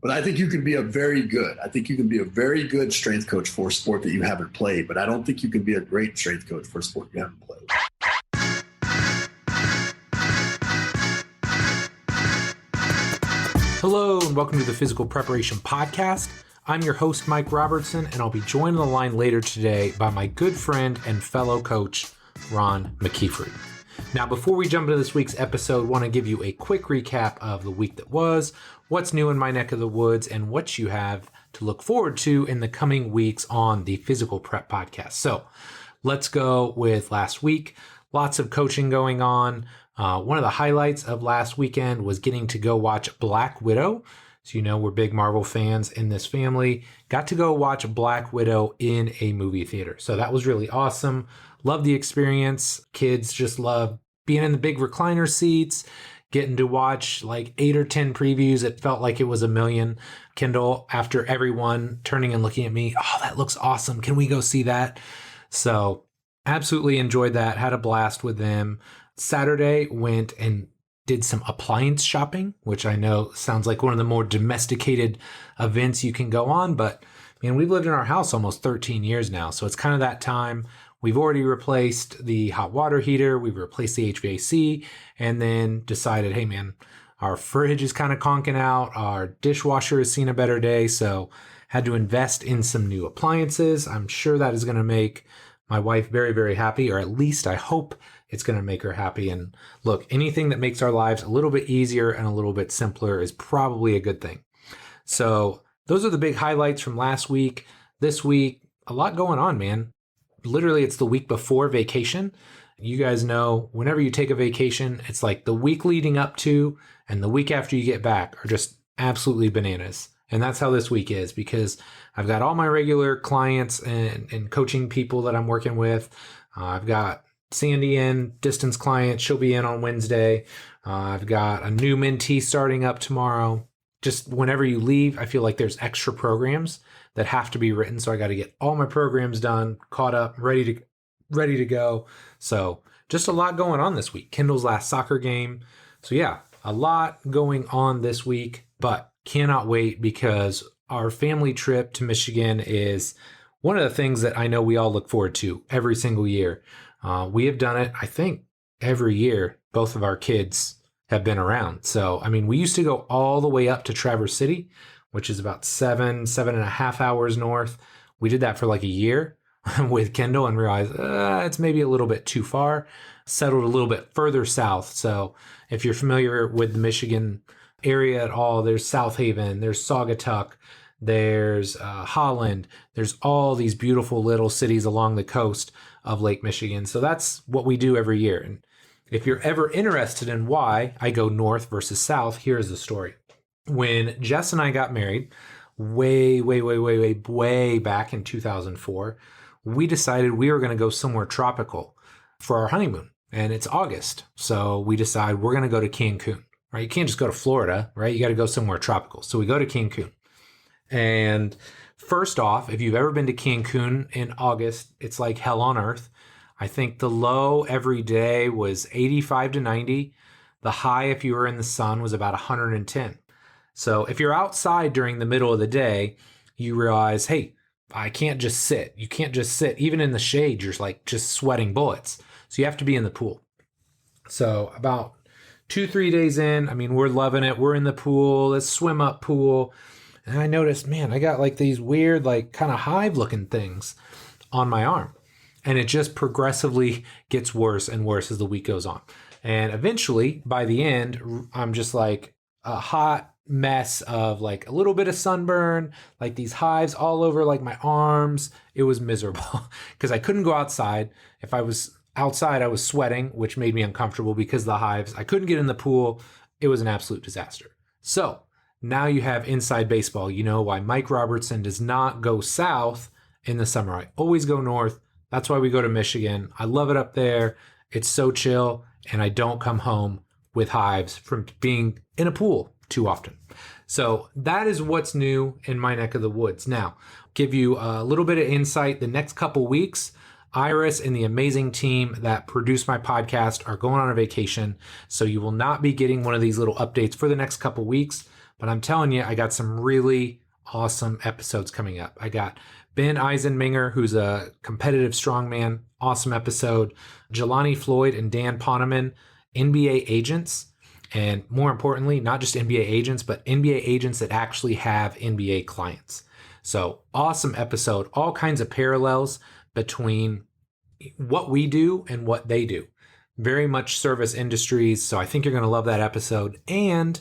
But I think you can be I think you can be a very good strength coach for a sport that you haven't played, but I don't think you can be a great strength coach for a sport you haven't played. Hello and welcome to the Physical Preparation Podcast. I'm your host, Mike Robertson, and I'll be joined on the line later today by my good friend and fellow coach, Ron McKeefery. Now, before we jump into this week's episode, I want to give you a quick recap of the week that was, what's new in my neck of the woods, and what you have to look forward to in the coming weeks on the Physical Prep Podcast. So let's go with last week. Lots of coaching going on. One of the highlights of last weekend was getting to go watch Black Widow. So you know we're big Marvel fans in this family. Got to go watch Black Widow in a movie theater. So that was really awesome. Love the experience. Kids just love being in the big recliner seats, getting to watch like 8 or 10 previews. It felt like it was a million. Kendall, after everyone turning and looking at me, oh, that looks awesome. Can we go see that? So absolutely enjoyed that. Had a blast with them. Saturday went and did some appliance shopping, which I know sounds like one of the more domesticated events you can go on, but man, we've lived in our house almost 13 years now. So it's kind of that time. We've already replaced the hot water heater. We've replaced the HVAC and then decided, hey man, our fridge is kind of conking out. Our dishwasher has seen a better day. So had to invest in some new appliances. I'm sure that is going to make my wife very, very happy, or at least I hope it's going to make her happy. And look, anything that makes our lives a little bit easier and a little bit simpler is probably a good thing. So those are the big highlights from last week. This week, a lot going on, man. Literally, it's the week before vacation. You guys know whenever you take a vacation, it's like the week leading up to and the week after you get back are just absolutely bananas. And that's how this week is, because I've got all my regular clients and coaching people that I'm working with. I've got Sandy in, distance client. She'll be in on Wednesday. I've got a new mentee starting up tomorrow. Just whenever you leave, I feel like there's extra programs that have to be written. So I got to get all my programs done, caught up, ready to go. So just a lot going on this week. Kendall's last soccer game. So yeah, a lot going on this week, but cannot wait because our family trip to Michigan is one of the things that I know we all look forward to every single year. We have done it, I think, every year. Both of our kids have been around. So, I mean, we used to go all the way up to Traverse City, which is about 7.5 hours north. We did that for like a year with Kendall and realized it's maybe a little bit too far. Settled a little bit further south. So if you're familiar with the Michigan area at all, there's South Haven, there's Saugatuck, there's Holland, there's all these beautiful little cities along the coast of Lake Michigan. So that's what we do every year. And if you're ever interested in why I go north versus south, here's the story. When Jess and I got married, way back in 2004, we decided we were going to go somewhere tropical for our honeymoon. And it's August. So we decide we're going to go to Cancun, right? You can't just go to Florida, right? You got to go somewhere tropical. So we go to Cancun. And first off, if you've ever been to Cancun in August, it's like hell on earth. I think the low every day was 85 to 90. The high, if you were in the sun, was about 110. So if you're outside during the middle of the day, you realize, hey, I can't just sit. You can't just sit. Even in the shade, you're like just sweating bullets. So you have to be in the pool. So about 2-3 days in, I mean, we're loving it. We're in the pool, this swim up pool. And I noticed, man, I got like these weird, like kind of hive looking things on my arm. And it just progressively gets worse and worse as the week goes on. And eventually, by the end, I'm just like a hot mess of like a little bit of sunburn, like these hives all over like my arms. It was miserable because I couldn't go outside. If I was outside, I was sweating, which made me uncomfortable because of the hives. I couldn't get in the pool. It was an absolute disaster. So now you have inside baseball. You know why Mike Robertson does not go south in the summer. I always go north. That's why we go to Michigan. I love it up there. It's so chill, and I don't come home with hives from being in a pool too often. So that is what's new in my neck of the woods. Now, give you a little bit of insight. The next couple weeks, Iris and the amazing team that produce my podcast are going on a vacation. So you will not be getting one of these little updates for the next couple weeks. But I'm telling you, I got some really awesome episodes coming up. I got Ben Eisenminger, who's a competitive strongman. Awesome episode. Jelani Floyd and Dan Poneman, NBA agents. And more importantly, not just NBA agents, but NBA agents that actually have NBA clients. So awesome episode. All kinds of parallels between what we do and what they do. Very much service industries. So I think you're going to love that episode. And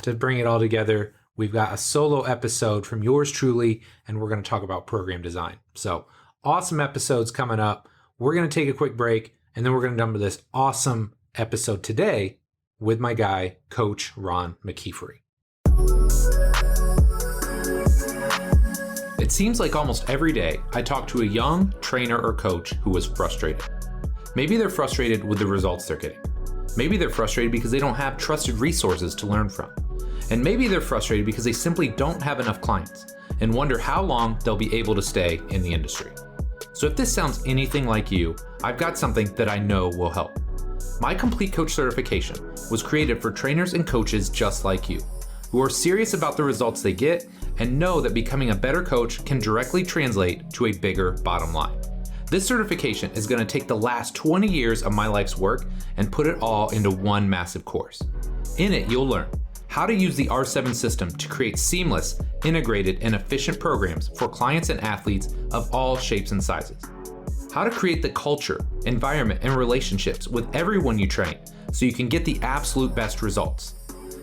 to bring it all together, we've got a solo episode from yours truly, and we're going to talk about program design. So awesome episodes coming up. We're going to take a quick break, and then we're going to jump to this awesome episode today with my guy, Coach Ron McKeefery. It seems like almost every day I talk to a young trainer or coach who is frustrated. Maybe they're frustrated with the results they're getting. Maybe they're frustrated because they don't have trusted resources to learn from. And maybe they're frustrated because they simply don't have enough clients and wonder how long they'll be able to stay in the industry. So if this sounds anything like you, I've got something that I know will help. My Complete Coach certification was created for trainers and coaches just like you, who are serious about the results they get and know that becoming a better coach can directly translate to a bigger bottom line. This certification is going to take the last 20 years of my life's work and put it all into one massive course. In it, you'll learn how to use the R7 system to create seamless, integrated, and efficient programs for clients and athletes of all shapes and sizes. How to create the culture, environment, and relationships with everyone you train so you can get the absolute best results.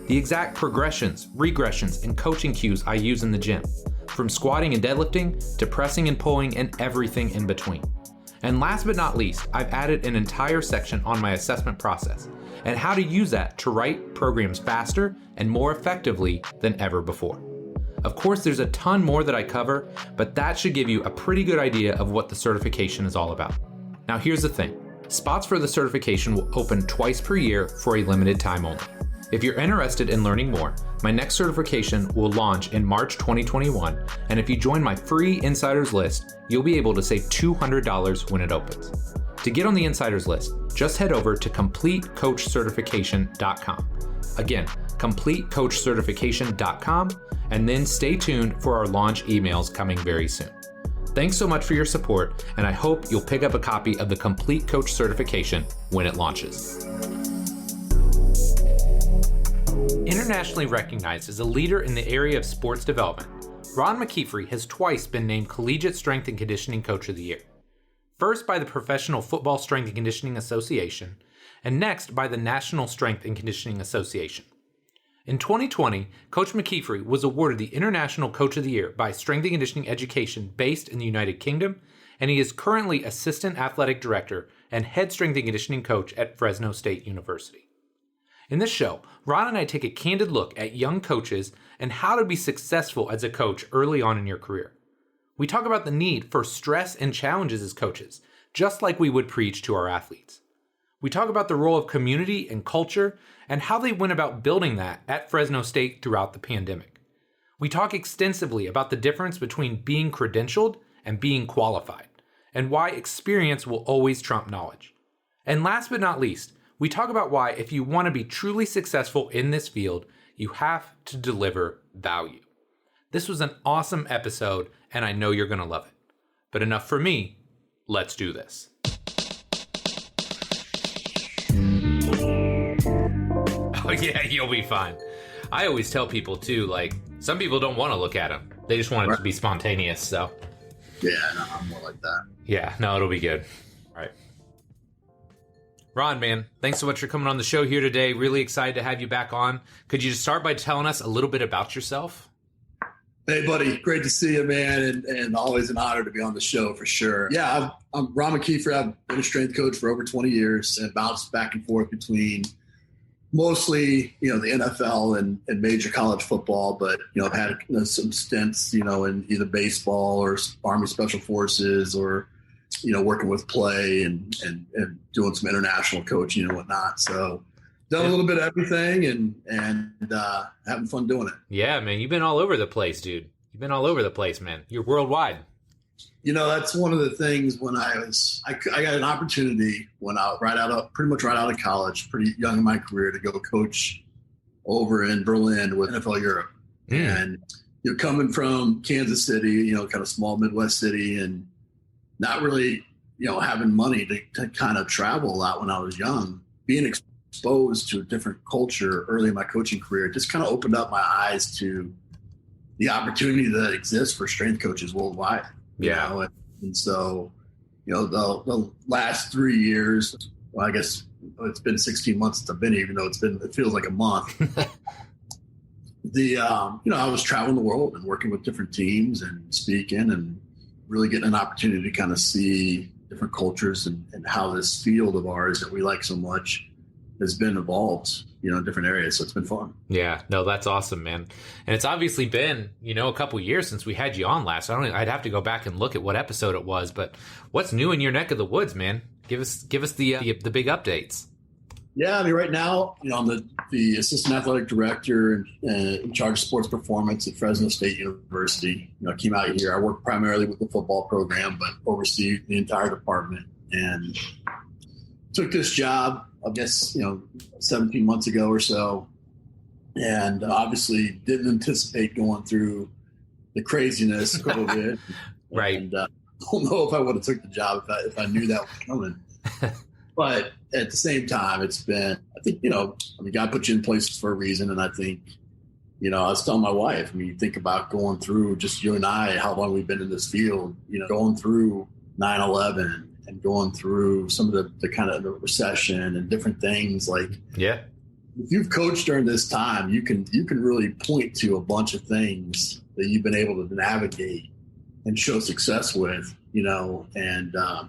The exact progressions, regressions, and coaching cues I use in the gym, from squatting and deadlifting to pressing and pulling and everything in between. And last but not least, I've added an entire section on my assessment process and how to use that to write programs faster and more effectively than ever before. Of course, there's a ton more that I cover, but that should give you a pretty good idea of what the certification is all about. Now here's the thing. Spots for the certification will open twice per year for a limited time only. If you're interested in learning more, my next certification will launch in March 2021, and if you join my free insiders list, you'll be able to save $200 when it opens. To get on the insiders list, just head over to CompleteCoachCertification.com. Again, CompleteCoachCertification.com, and then stay tuned for our launch emails coming very soon. Thanks so much for your support, and I hope you'll pick up a copy of the Complete Coach Certification when it launches. Internationally recognized as a leader in the area of sports development, Ron McKeefery has twice been named Collegiate Strength and Conditioning Coach of the Year. First by the Professional Football Strength and Conditioning Association, and next by the National Strength and Conditioning Association. In 2020, Coach McKeefery was awarded the International Coach of the Year by Strength and Conditioning Education based in the United Kingdom, and he is currently Assistant Athletic Director and Head Strength and Conditioning Coach at Fresno State University. In this show, Ron and I take a candid look at young coaches and how to be successful as a coach early on in your career. We talk about the need for stress and challenges as coaches, just like we would preach to our athletes. We talk about the role of community and culture and how they went about building that at Fresno State throughout the pandemic. We talk extensively about the difference between being credentialed and being qualified, and why experience will always trump knowledge. And last but not least, we talk about why if you want to be truly successful in this field, you have to deliver value. This was an awesome episode, and I know you're going to love it. But enough for me. Let's do this. Oh yeah, you'll be fine. I always tell people too, like, some people don't want to look at them. They just want it to be spontaneous, so. Yeah, no, I'm more like that. Yeah, no, it'll be good. All right. Ron, man, thanks so much for coming on the show here today. Really excited to have you back on. Could you just start by telling us a little bit about yourself? Hey, buddy. Great to see you, man, and always an honor to be on the show for sure. Yeah, I'm Ron McKeefery. I've been a strength coach for over 20 years and bounced back and forth between mostly, the NFL and major college football, but, I've had some stints, in either baseball or Army Special Forces or, working with play and doing some international coaching and whatnot. So done a little bit of everything and having fun doing it. Yeah, man, you've been all over the place, dude. You've been all over the place, man. You're worldwide. That's one of the things when I got an opportunity when I pretty much right out of college, pretty young in my career, to go coach over in Berlin with NFL Europe. And you're coming from Kansas City, kind of small Midwest city, and not really, having money to kind of travel a lot when I was young. Being exposed to a different culture early in my coaching career just kind of opened up my eyes to the opportunity that exists for strength coaches worldwide. And so, the last 3 years, well, I guess it's been 16 months since I've been here, even though it feels like a month. I was traveling the world and working with different teams and speaking and really getting an opportunity to kind of see different cultures and how this field of ours that we like so much has been evolved, in different areas. So it's been fun. Yeah, no, that's awesome, man. And it's obviously been, a couple years since we had you on last. I'd have to go back and look at what episode it was, but what's new in your neck of the woods, man? Give us the big updates. Yeah, right now, I'm the assistant athletic director and in charge of sports performance at Fresno State University. I came out here. I work primarily with the football program, but oversee the entire department. And took this job, I guess, 17 months ago or so, and obviously didn't anticipate going through the craziness of COVID. Right. And I don't know if I would have took the job if I knew that was coming. But at the same time, it's been, I think, God put you in places for a reason. And I think, I was telling my wife, you think about going through, just you and I, how long we've been in this field, going through 9/11 and going through some of the kind of the recession and different things. Like, yeah, if you've coached during this time, you can really point to a bunch of things that you've been able to navigate and show success with, and I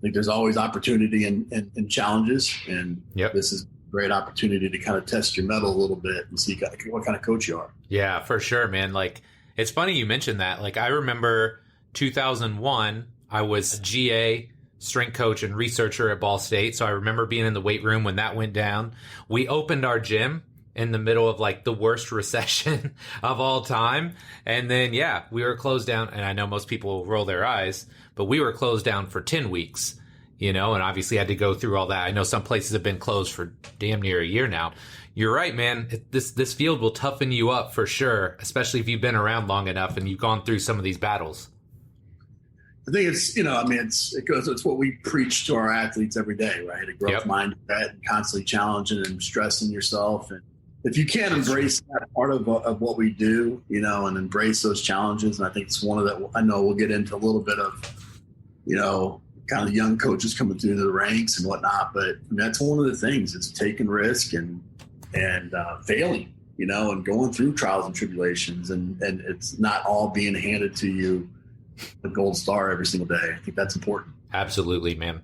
think there's always opportunity and challenges, and This is a great opportunity to kind of test your mettle a little bit and see what kind of coach you are. Yeah, for sure, man. Like, it's funny you mentioned that. Like, I remember 2001, I was a GA, strength coach and researcher at Ball State. So I remember being in the weight room when that went down. We opened our gym in the middle of like the worst recession of all time. And then, we were closed down. And I know most people will roll their eyes, but we were closed down for 10 weeks, and obviously had to go through all that. I know some places have been closed for damn near a year now. You're right, man. This field will toughen you up for sure, especially if you've been around long enough and you've gone through some of these battles. I think it's, it's what we preach to our athletes every day, right? A growth mindset and constantly challenging and stressing yourself. And if you can't embrace that part of what we do, and embrace those challenges, and I think it's one of that. I know we'll get into a little bit of, kind of young coaches coming through the ranks and whatnot, but that's one of the things. It's taking risk and failing, and going through trials and tribulations, and it's not all being handed to you the gold star every single day. I think that's important. Absolutely, man.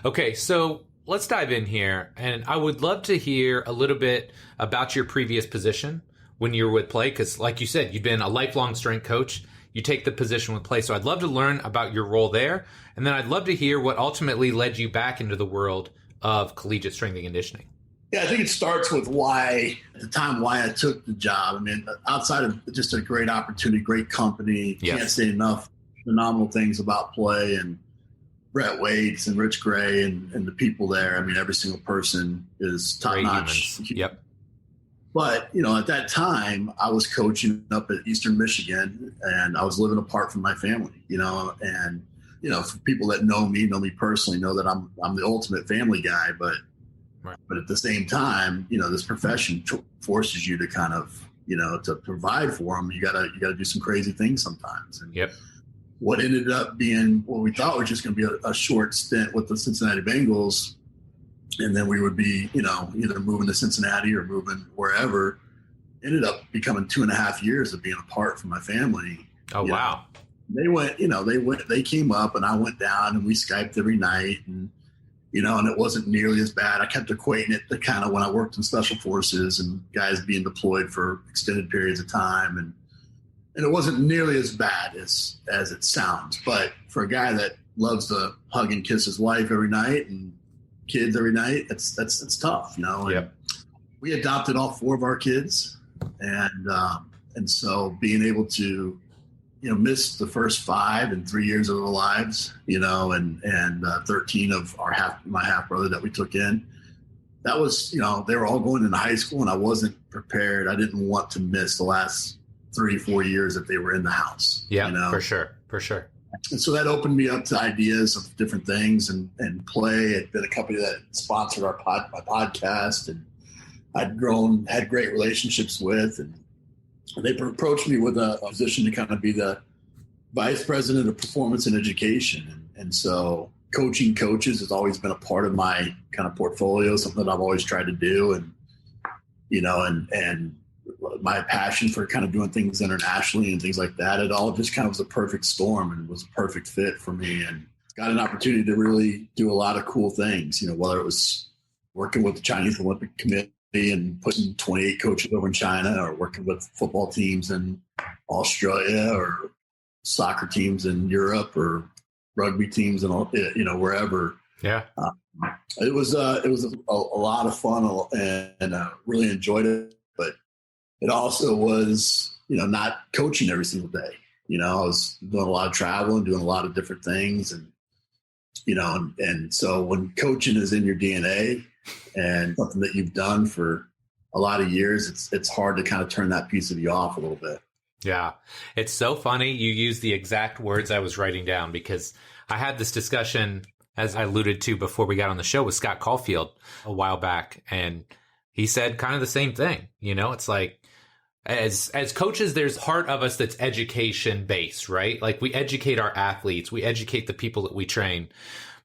Okay, so let's dive in here, and I would love to hear a little bit about your previous position when you were with Play, because like you said, you've been a lifelong strength coach. You take the position with Play, so I'd love to learn about your role there, and then I'd love to hear what ultimately led you back into the world of collegiate strength and conditioning. Yeah, I think it starts with why I took the job. Outside of just a great opportunity, great company, can't say enough phenomenal things about Play and Brett Waits and Rich Gray and the people there. Every single person is top notch. Yep. But, at that time I was coaching up at Eastern Michigan and I was living apart from my family, and, for people that know me personally, know that I'm the ultimate family guy, but at the same time, this profession forces you to kind of, to provide for them. You gotta do some crazy things sometimes. And what ended up being what we thought was just going to be a short stint with the Cincinnati Bengals, and then we would be, either moving to Cincinnati or moving wherever, ended up becoming 2.5 years of being apart from my family. Oh, wow. They came up and I went down and we Skyped every night, and, and it wasn't nearly as bad. I kept equating it to kind of when I worked in special forces and guys being deployed for extended periods of time. And it wasn't nearly as bad as it sounds. But for a guy that loves to hug and kiss his wife every night and kids every night, it's tough, And we adopted all 4 of our kids, and so being able to, miss the first 5 and 3 years of their lives, and 13 of my half brother that we took in, that was, they were all going into high school and I wasn't prepared. I didn't want to miss the last 3-4 years that they were in the house. Yeah, for sure. For sure. And so that opened me up to ideas of different things and Play had been a company that sponsored my podcast, and had great relationships with, and they approached me with a position to kind of be the vice president of performance and education. And so coaching coaches has always been a part of my kind of portfolio, something that I've always tried to do. And, and my passion for kind of doing things internationally and things like that, it all just kind of was a perfect storm and was a perfect fit for me, and got an opportunity to really do a lot of cool things, whether it was working with the Chinese Olympic Committee and putting 28 coaches over in China, or working with football teams in Australia, or soccer teams in Europe, or rugby teams and wherever. Yeah. It was a lot of fun, and really enjoyed it. But it also was, not coaching every single day. I was doing a lot of travel and doing a lot of different things, and and so when coaching is in your DNA and something that you've done for a lot of years, it's hard to kind of turn that piece of you off a little bit. Yeah. It's so funny you use the exact words I was writing down, because I had this discussion, as I alluded to before we got on the show, with Scott Caulfield a while back. And he said kind of the same thing. It's like, as coaches, there's part of us that's education based, right? Like, we educate our athletes, we educate the people that we train.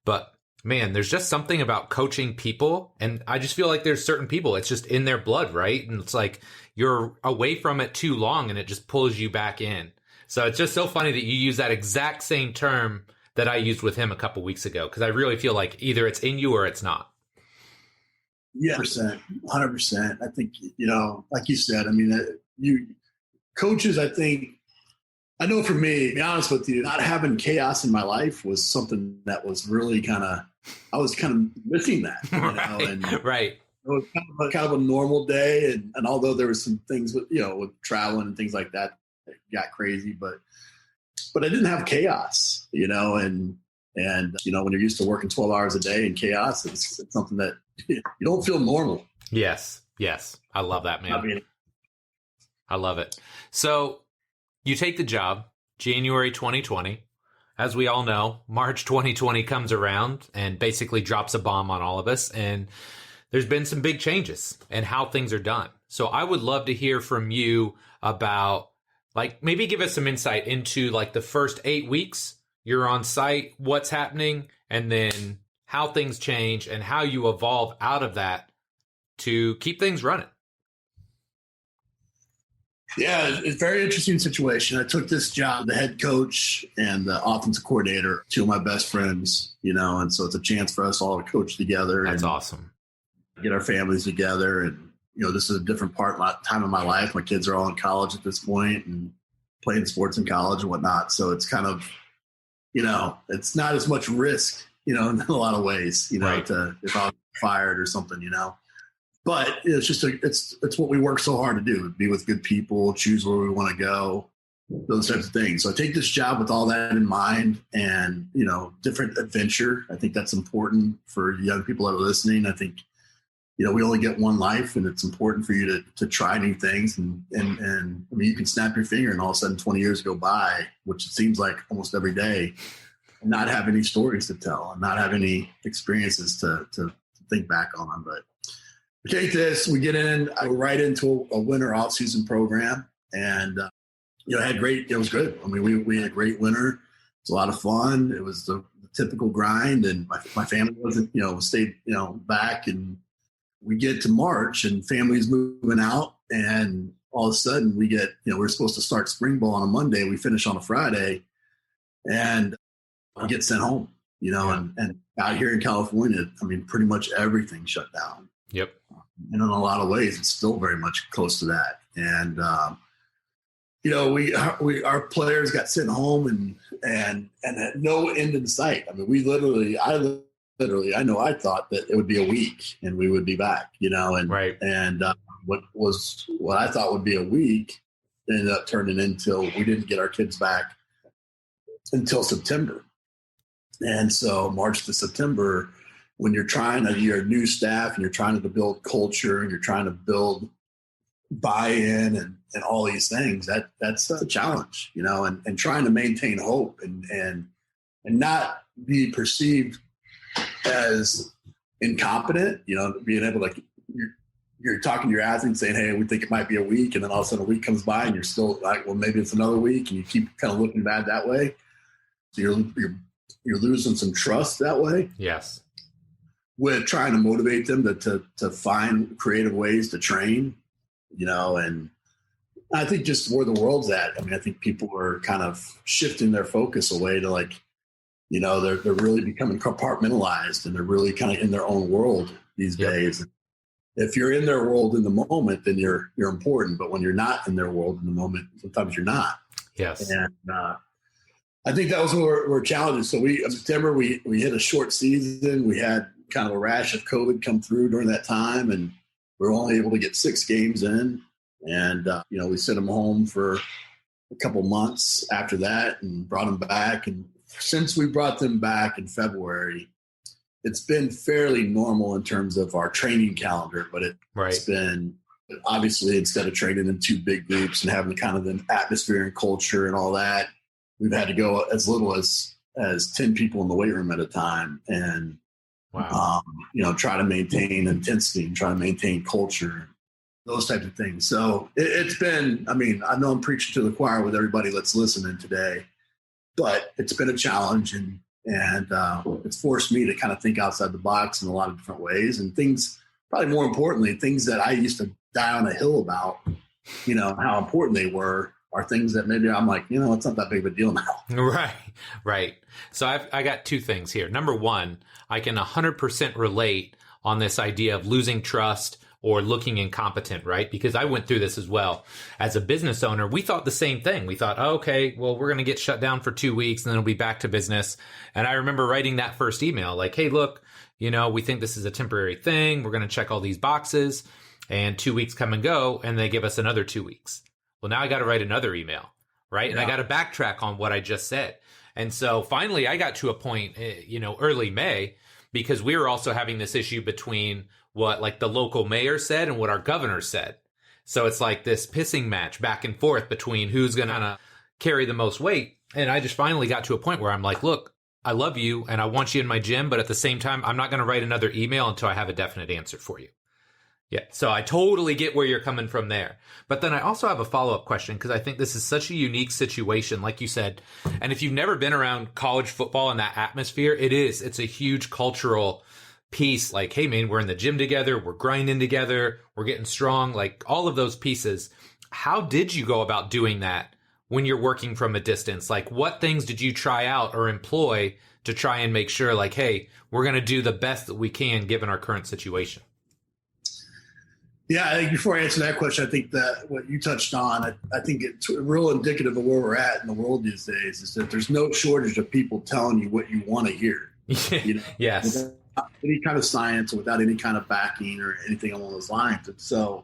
But man, there's just something about coaching people. And I just feel like there's certain people, it's just in their blood, right? And it's like, you're away from it too long and it just pulls you back in. So it's just so funny that you use that exact same term that I used with him a couple weeks ago, because I really feel like either it's in you or it's not. Yeah, 100%. I think, like you said, coaches, I know for me, to be honest with you, not having chaos in my life was something that was really I was kind of missing that. Right. And right. It was kind of a normal day. And although there was some things with traveling and things like that got crazy, but I didn't have chaos, and when you're used to working 12 hours a day in chaos, it's something that you don't feel normal. Yes. I love that, man. I love it. So you take the job January 2020. As we all know, March 2020 comes around and basically drops a bomb on all of us. And there's been some big changes in how things are done. So I would love to hear from you about, like, maybe give us some insight into like the first 8 weeks you're on site, what's happening, and then how things change and how you evolve out of that to keep things running. Yeah, it's a very interesting situation. I took this job, the head coach and the offensive coordinator, two of my best friends, and so it's a chance for us all to coach together. That's and awesome. Get our families together. And, this is a different time of my life. My kids are all in college at this point and playing sports in college and whatnot. So it's kind of, it's not as much risk, in a lot of ways, right. If I was fired or something, But it's just it's what we work so hard to do: be with good people, choose where we want to go, those types of things. So I take this job with all that in mind, and different adventure. I think that's important for young people that are listening. I think we only get one life, and it's important for you to try new things. And you can snap your finger, and all of a sudden 20 years go by, which it seems like almost every day, and not have any stories to tell, and not have any experiences to think back on. But we take this, we get in, I go right into a winter off-season program, and it was good. We had a great winter. It was a lot of fun. It was the typical grind, and my family wasn't, stayed, back, and we get to March, and family's moving out, and all of a sudden we get, we're supposed to start spring ball on a Monday. We finish on a Friday, and we get sent home, and out here in California, pretty much everything shut down. Yep. And in a lot of ways, it's still very much close to that. And, our players got sent home and had no end in sight. I thought that it would be a week and we would be back, right. And what I thought would be a week ended up turning into, we didn't get our kids back until September. And so March to September, when you're you're a new staff and you're trying to build culture and you're trying to build buy-in and all these things, that's a challenge, and trying to maintain hope and not be perceived as incompetent, being able to, you're talking to your athletes saying, hey, we think it might be a week. And then all of a sudden a week comes by and you're still like, well, maybe it's another week, and you keep kind of looking bad that way. So you're losing some trust that way. Yes. With trying to motivate them to find creative ways to train, and I think just where the world's at. I mean, I think people are kind of shifting their focus away to they're really becoming compartmentalized, and they're really kind of in their own world these days. If you're in their world in the moment, then you're important. But when you're not in their world in the moment, sometimes you're not. Yes. And I think that was where we're challenges. So in September, we hit a short season. We had kind of a rash of COVID come through during that time, and we were only able to get 6 games in. And, we sent them home for a couple months after that and brought them back. And since we brought them back in February, it's been fairly normal in terms of our training calendar, but it's been obviously, instead of training in 2 big groups and having kind of the atmosphere and culture and all that, we've had to go as little as 10 people in the weight room at a time. And, try to maintain intensity and try to maintain culture, those types of things. So it's been, I know I'm preaching to the choir with everybody that's listening today, but it's been a challenge, and it's forced me to kind of think outside the box in a lot of different ways, and things, probably more importantly, things that I used to die on a hill about, how important they were, are things that maybe I'm like, it's not that big of a deal now. Right. So I got 2 things here. Number one, I can 100% relate on this idea of losing trust or looking incompetent, right? Because I went through this as well. As a business owner, we thought the same thing. We thought, okay, well, we're going to get shut down for 2 weeks and then it'll be back to business. And I remember writing that first email like, hey, look, we think this is a temporary thing. We're going to check all these boxes, and 2 weeks come and go, and they give us another 2 weeks. Well, now I got to write another email, right? And I got to backtrack on what I just said. And so finally I got to a point, early May, because we were also having this issue between what like the local mayor said and what our governor said. So it's like this pissing match back and forth between who's going to carry the most weight. And I just finally got to a point where I'm like, look, I love you and I want you in my gym, but at the same time, I'm not going to write another email until I have a definite answer for you. Yeah. So I totally get where you're coming from there. But then I also have a follow-up question, because I think this is such a unique situation, like you said. And if you've never been around college football and that atmosphere, it's a huge cultural piece. Like, hey, man, we're in the gym together. We're grinding together. We're getting strong. Like all of those pieces. How did you go about doing that when you're working from a distance? Like what things did you try out or employ to try and make sure like, hey, we're going to do the best that we can given our current situation? Yeah, I think before I answer that question, I think that what you touched on, I think it's real indicative of where we're at in the world these days, is that there's no shortage of people telling you what you want to hear. Yes. Without any kind of science, or without any kind of backing or anything along those lines. And so,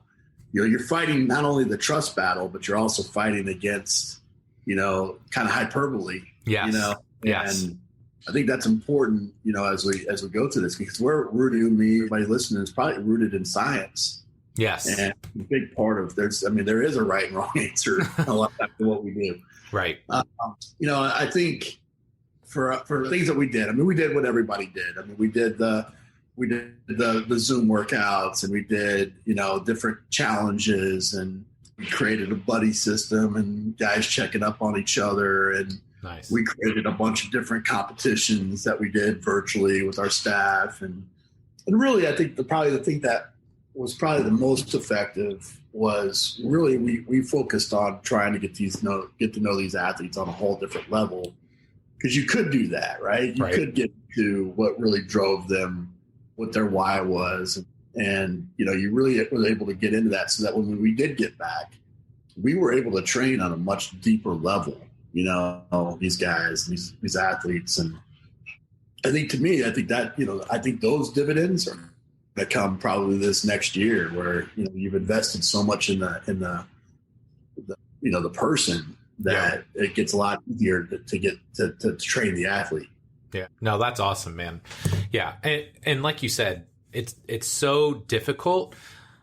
you're fighting not only the trust battle, but you're also fighting against, kind of hyperbole. Yes. Yes. And I think that's important, as we go through this, because we're rooted, everybody listening is probably rooted in science. Yes. And a big part of there is a right and wrong answer a lot to what we do. Right. I think for things that we did, we did what everybody did. We did the Zoom workouts, and we did, different challenges, and we created a buddy system and guys checking up on each other. And nice. We created a bunch of different competitions that we did virtually with our staff. And really, I think the thing that was probably the most effective was really we focused on trying to get to know these athletes on a whole different level, because you could do that, right? You could get to what really drove them, what their why was, and you really were able to get into that, so that when we did get back, we were able to train on a much deeper level. These guys, these athletes, and I think that I think those dividends are that come probably this next year, where you've invested so much in the person that it gets a lot easier to get to train the athlete. Yeah. No, that's awesome, man. Yeah. And like you said, it's so difficult,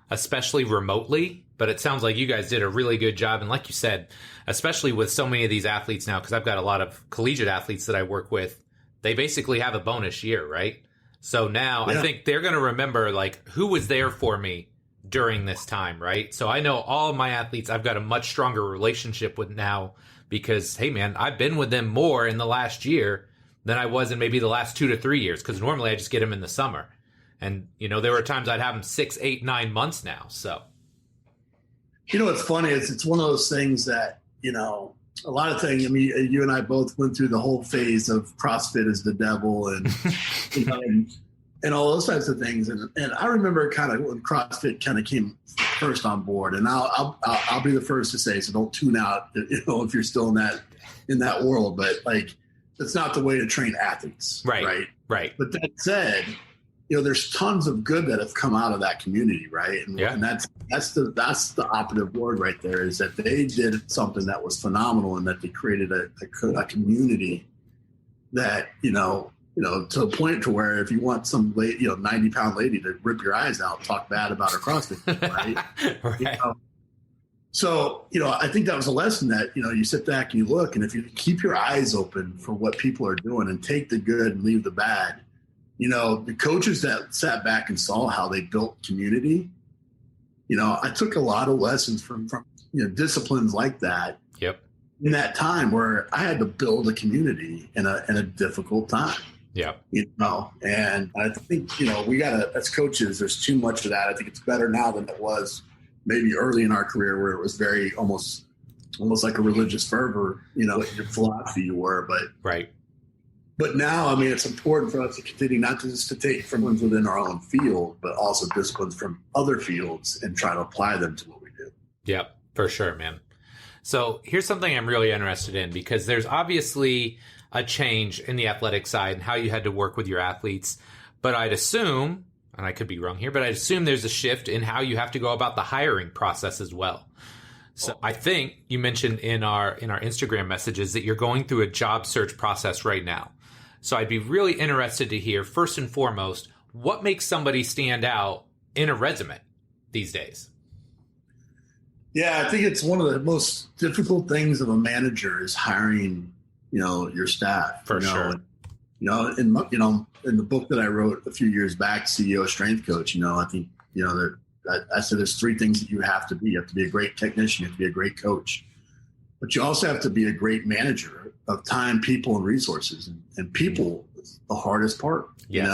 especially remotely, but it sounds like you guys did a really good job. And like you said, especially with so many of these athletes now, because I've got a lot of collegiate athletes that I work with, they basically have a bonus year, right? So now I think they're going to remember, like, who was there for me during this time, right? So I know all of my athletes, I've got a much stronger relationship with now because, hey, man, I've been with them more in the last year than I was in maybe the last 2 to 3 years, because normally I just get them in the summer. And, there were times I'd have them 6, 8, 9 months now. So, what's funny is it's one of those things that, a lot of things, I mean, you and I both went through the whole phase of CrossFit is the devil and, and all those types of things. And I remember kind of when CrossFit kind of came first on board, and I'll be the first to say, so don't tune out, if you're still in that world, but like, that's not the way to train athletes. Right. But that said, there's tons of good that have come out of that community, right? And that's the operative word right there, is that they did something that was phenomenal, and that they created a community that, to a point to where if you want some 90-pound lady to rip your eyes out, talk bad about her CrossFit, right? Right. So, I think that was a lesson that, you sit back and you look, and if you keep your eyes open for what people are doing and take the good and leave the bad, the coaches that sat back and saw how they built community, I took a lot of lessons from disciplines like that. Yep. In that time where I had to build a community in a difficult time. Yeah. And I think, we got as coaches, there's too much of that. I think it's better now than it was maybe early in our career, where it was very almost like a religious fervor, your philosophy you were, but now, I mean, it's important for us to continue not just to take from within our own field, but also disciplines from other fields and try to apply them to what we do. Yep, for sure, man. So here's something I'm really interested in, because there's obviously a change in the athletic side and how you had to work with your athletes. But I'd assume, and I could be wrong here, but I'd assume there's a shift in how you have to go about the hiring process as well. So I think you mentioned in our Instagram messages that you're going through a job search process right now. So I'd be really interested to hear, first and foremost, what makes somebody stand out in a resume these days? Yeah, I think it's one of the most difficult things of a manager is hiring, your staff. For sure. In the book that I wrote a few years back, CEO Strength Coach, I think, I said there's 3 things that you have to be. You have to be a great technician. You have to be a great coach. But you also have to be a great manager of time, people, and resources. And people is the hardest part, yes.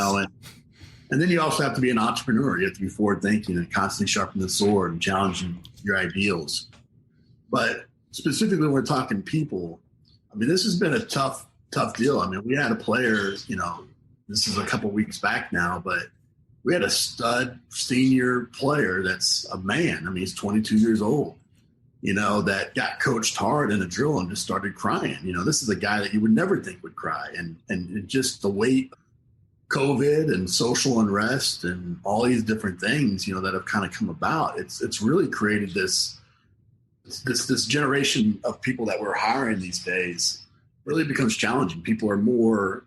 And then you also have to be an entrepreneur. You have to be forward thinking and constantly sharpen the sword and challenging your ideals. But specifically when we're talking people, I mean, this has been a tough deal. I mean, we had a player, this is a couple weeks back now, but we had a stud senior player that's a man. I mean, he's 22 years old. That got coached hard in a drill and just started crying. This is a guy that you would never think would cry. And just the weight of COVID and social unrest and all these different things, that have kind of come about. It's really created this generation of people that we're hiring these days really becomes challenging. People are more,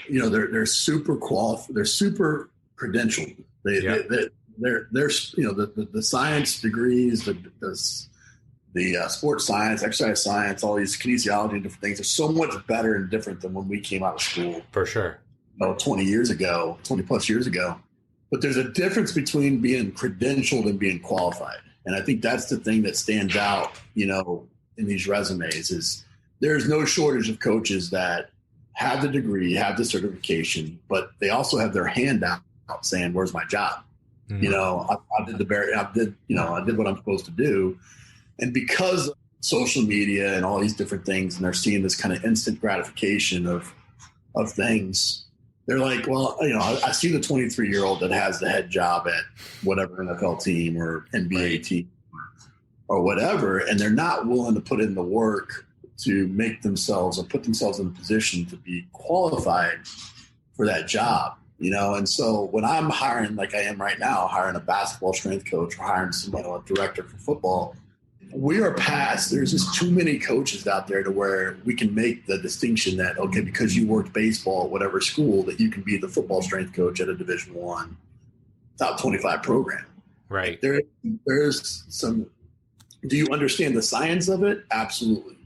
they're super qualified. They're super credentialed. They're the science degrees, the sports science, exercise science, all these kinesiology and different things are so much better and different than when we came out of school. For sure. 20 plus years ago. But there's a difference between being credentialed and being qualified. And I think that's the thing that stands out, in these resumes is there's no shortage of coaches that have the degree, have the certification, but they also have their hand out saying, where's my job? Mm-hmm. I did what I'm supposed to do. And because of social media and all these different things, and they're seeing this kind of instant gratification of things, they're like, well, I see the 23-year-old that has the head job at whatever NFL team or NBA team or whatever, and they're not willing to put in the work to make themselves or put themselves in a position to be qualified for that job. And so when I'm hiring, like I am right now, hiring a basketball strength coach or hiring somebody, a director for football, we are past, there's just too many coaches out there to where we can make the distinction that, okay, because you worked baseball at whatever school, that you can be the football strength coach at a Division I top 25 program. Right. There's some, do you understand the science of it? Absolutely.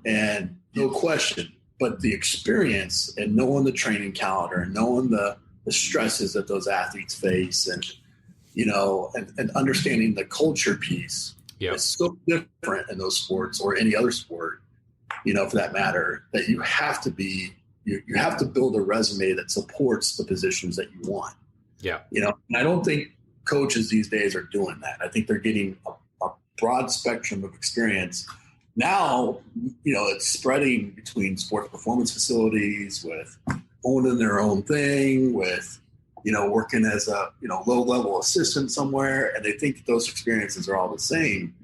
And no question, but the experience and knowing the training calendar and knowing the stresses that those athletes face and understanding the culture piece is so different in those sports or any other sport, for that matter, that you have to be, you have to build a resume that supports the positions that you want. Yeah. And I don't think coaches these days are doing that. I think they're getting a broad spectrum of experience. Now, it's spreading between sports performance facilities, with owning their own thing, with, working as a, low-level assistant somewhere, and they think that those experiences are all the same.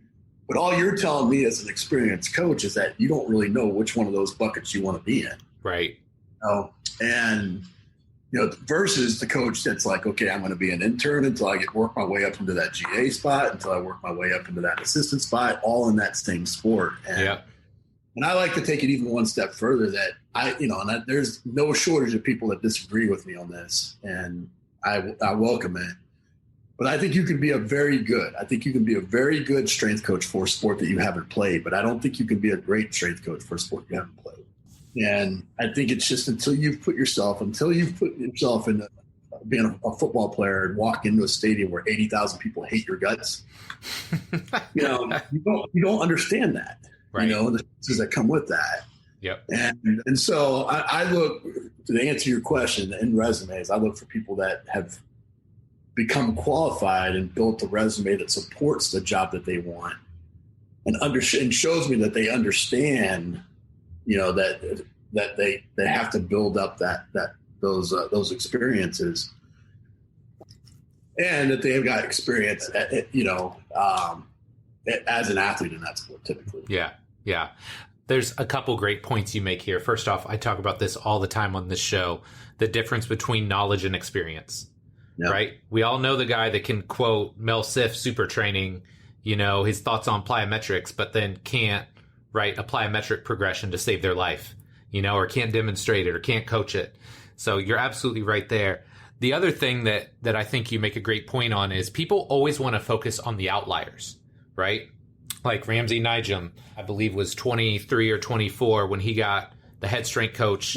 But all you're telling me as an experienced coach is that you don't really know which one of those buckets you want to be in. Right. And, versus the coach that's like, okay, I'm going to be an intern until I work my way up into that GA spot, until I work my way up into that assistant spot, all in that same sport. And I like to take it even one step further, that there's no shortage of people that disagree with me on this, and I welcome it. But I think you can be a very good strength coach for a sport that you haven't played, but I don't think you can be a great strength coach for a sport you haven't played. And I think it's just until you've put yourself in being a football player and walk into a stadium where 80,000 people hate your guts, you don't understand that. Right. The things that come with that. Yep. And so I look, to answer your question, in resumes, I look for people that have become qualified and built a resume that supports the job that they want and shows me that they understand, that they have to build up those experiences, and that they have got experience as an athlete in that sport typically. Yeah. Yeah. There's a couple great points you make here. First off, I talk about this all the time on this show, the difference between knowledge and experience, right? We all know the guy that can quote Mel Siff super training, his thoughts on plyometrics, but then can't write a plyometric progression to save their life, or can't demonstrate it or can't coach it. So you're absolutely right there. The other thing that I think you make a great point on is people always want to focus on the outliers, right? Like Ramsey Nijum, I believe, was 23 or 24 when he got the head strength coach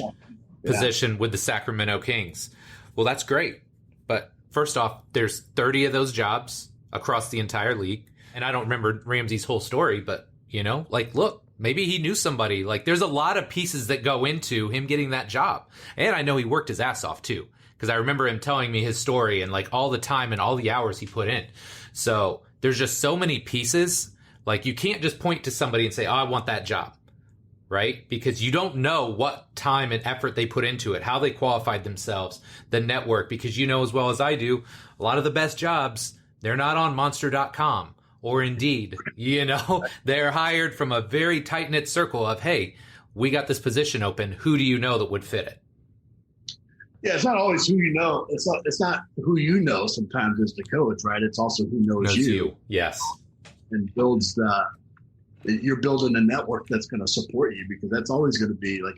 position with the Sacramento Kings. Well, that's great. But first off, there's 30 of those jobs across the entire league. And I don't remember Ramsey's whole story, but, look, maybe he knew somebody. Like, there's a lot of pieces that go into him getting that job. And I know he worked his ass off, too, because I remember him telling me his story and, all the time and all the hours he put in. So there's just so many pieces. Like, you can't just point to somebody and say, oh, I want that job, right? Because you don't know what time and effort they put into it, how they qualified themselves, the network, because as well as I do, a lot of the best jobs, they're not on monster.com or Indeed. They're hired from a very tight-knit circle of, hey, we got this position open. Who do you know that would fit it? Yeah, it's not always who you know. It's not who you know sometimes as the coach, right? It's also who knows you. Yes. And you're building a network that's going to support you, because that's always going to be like,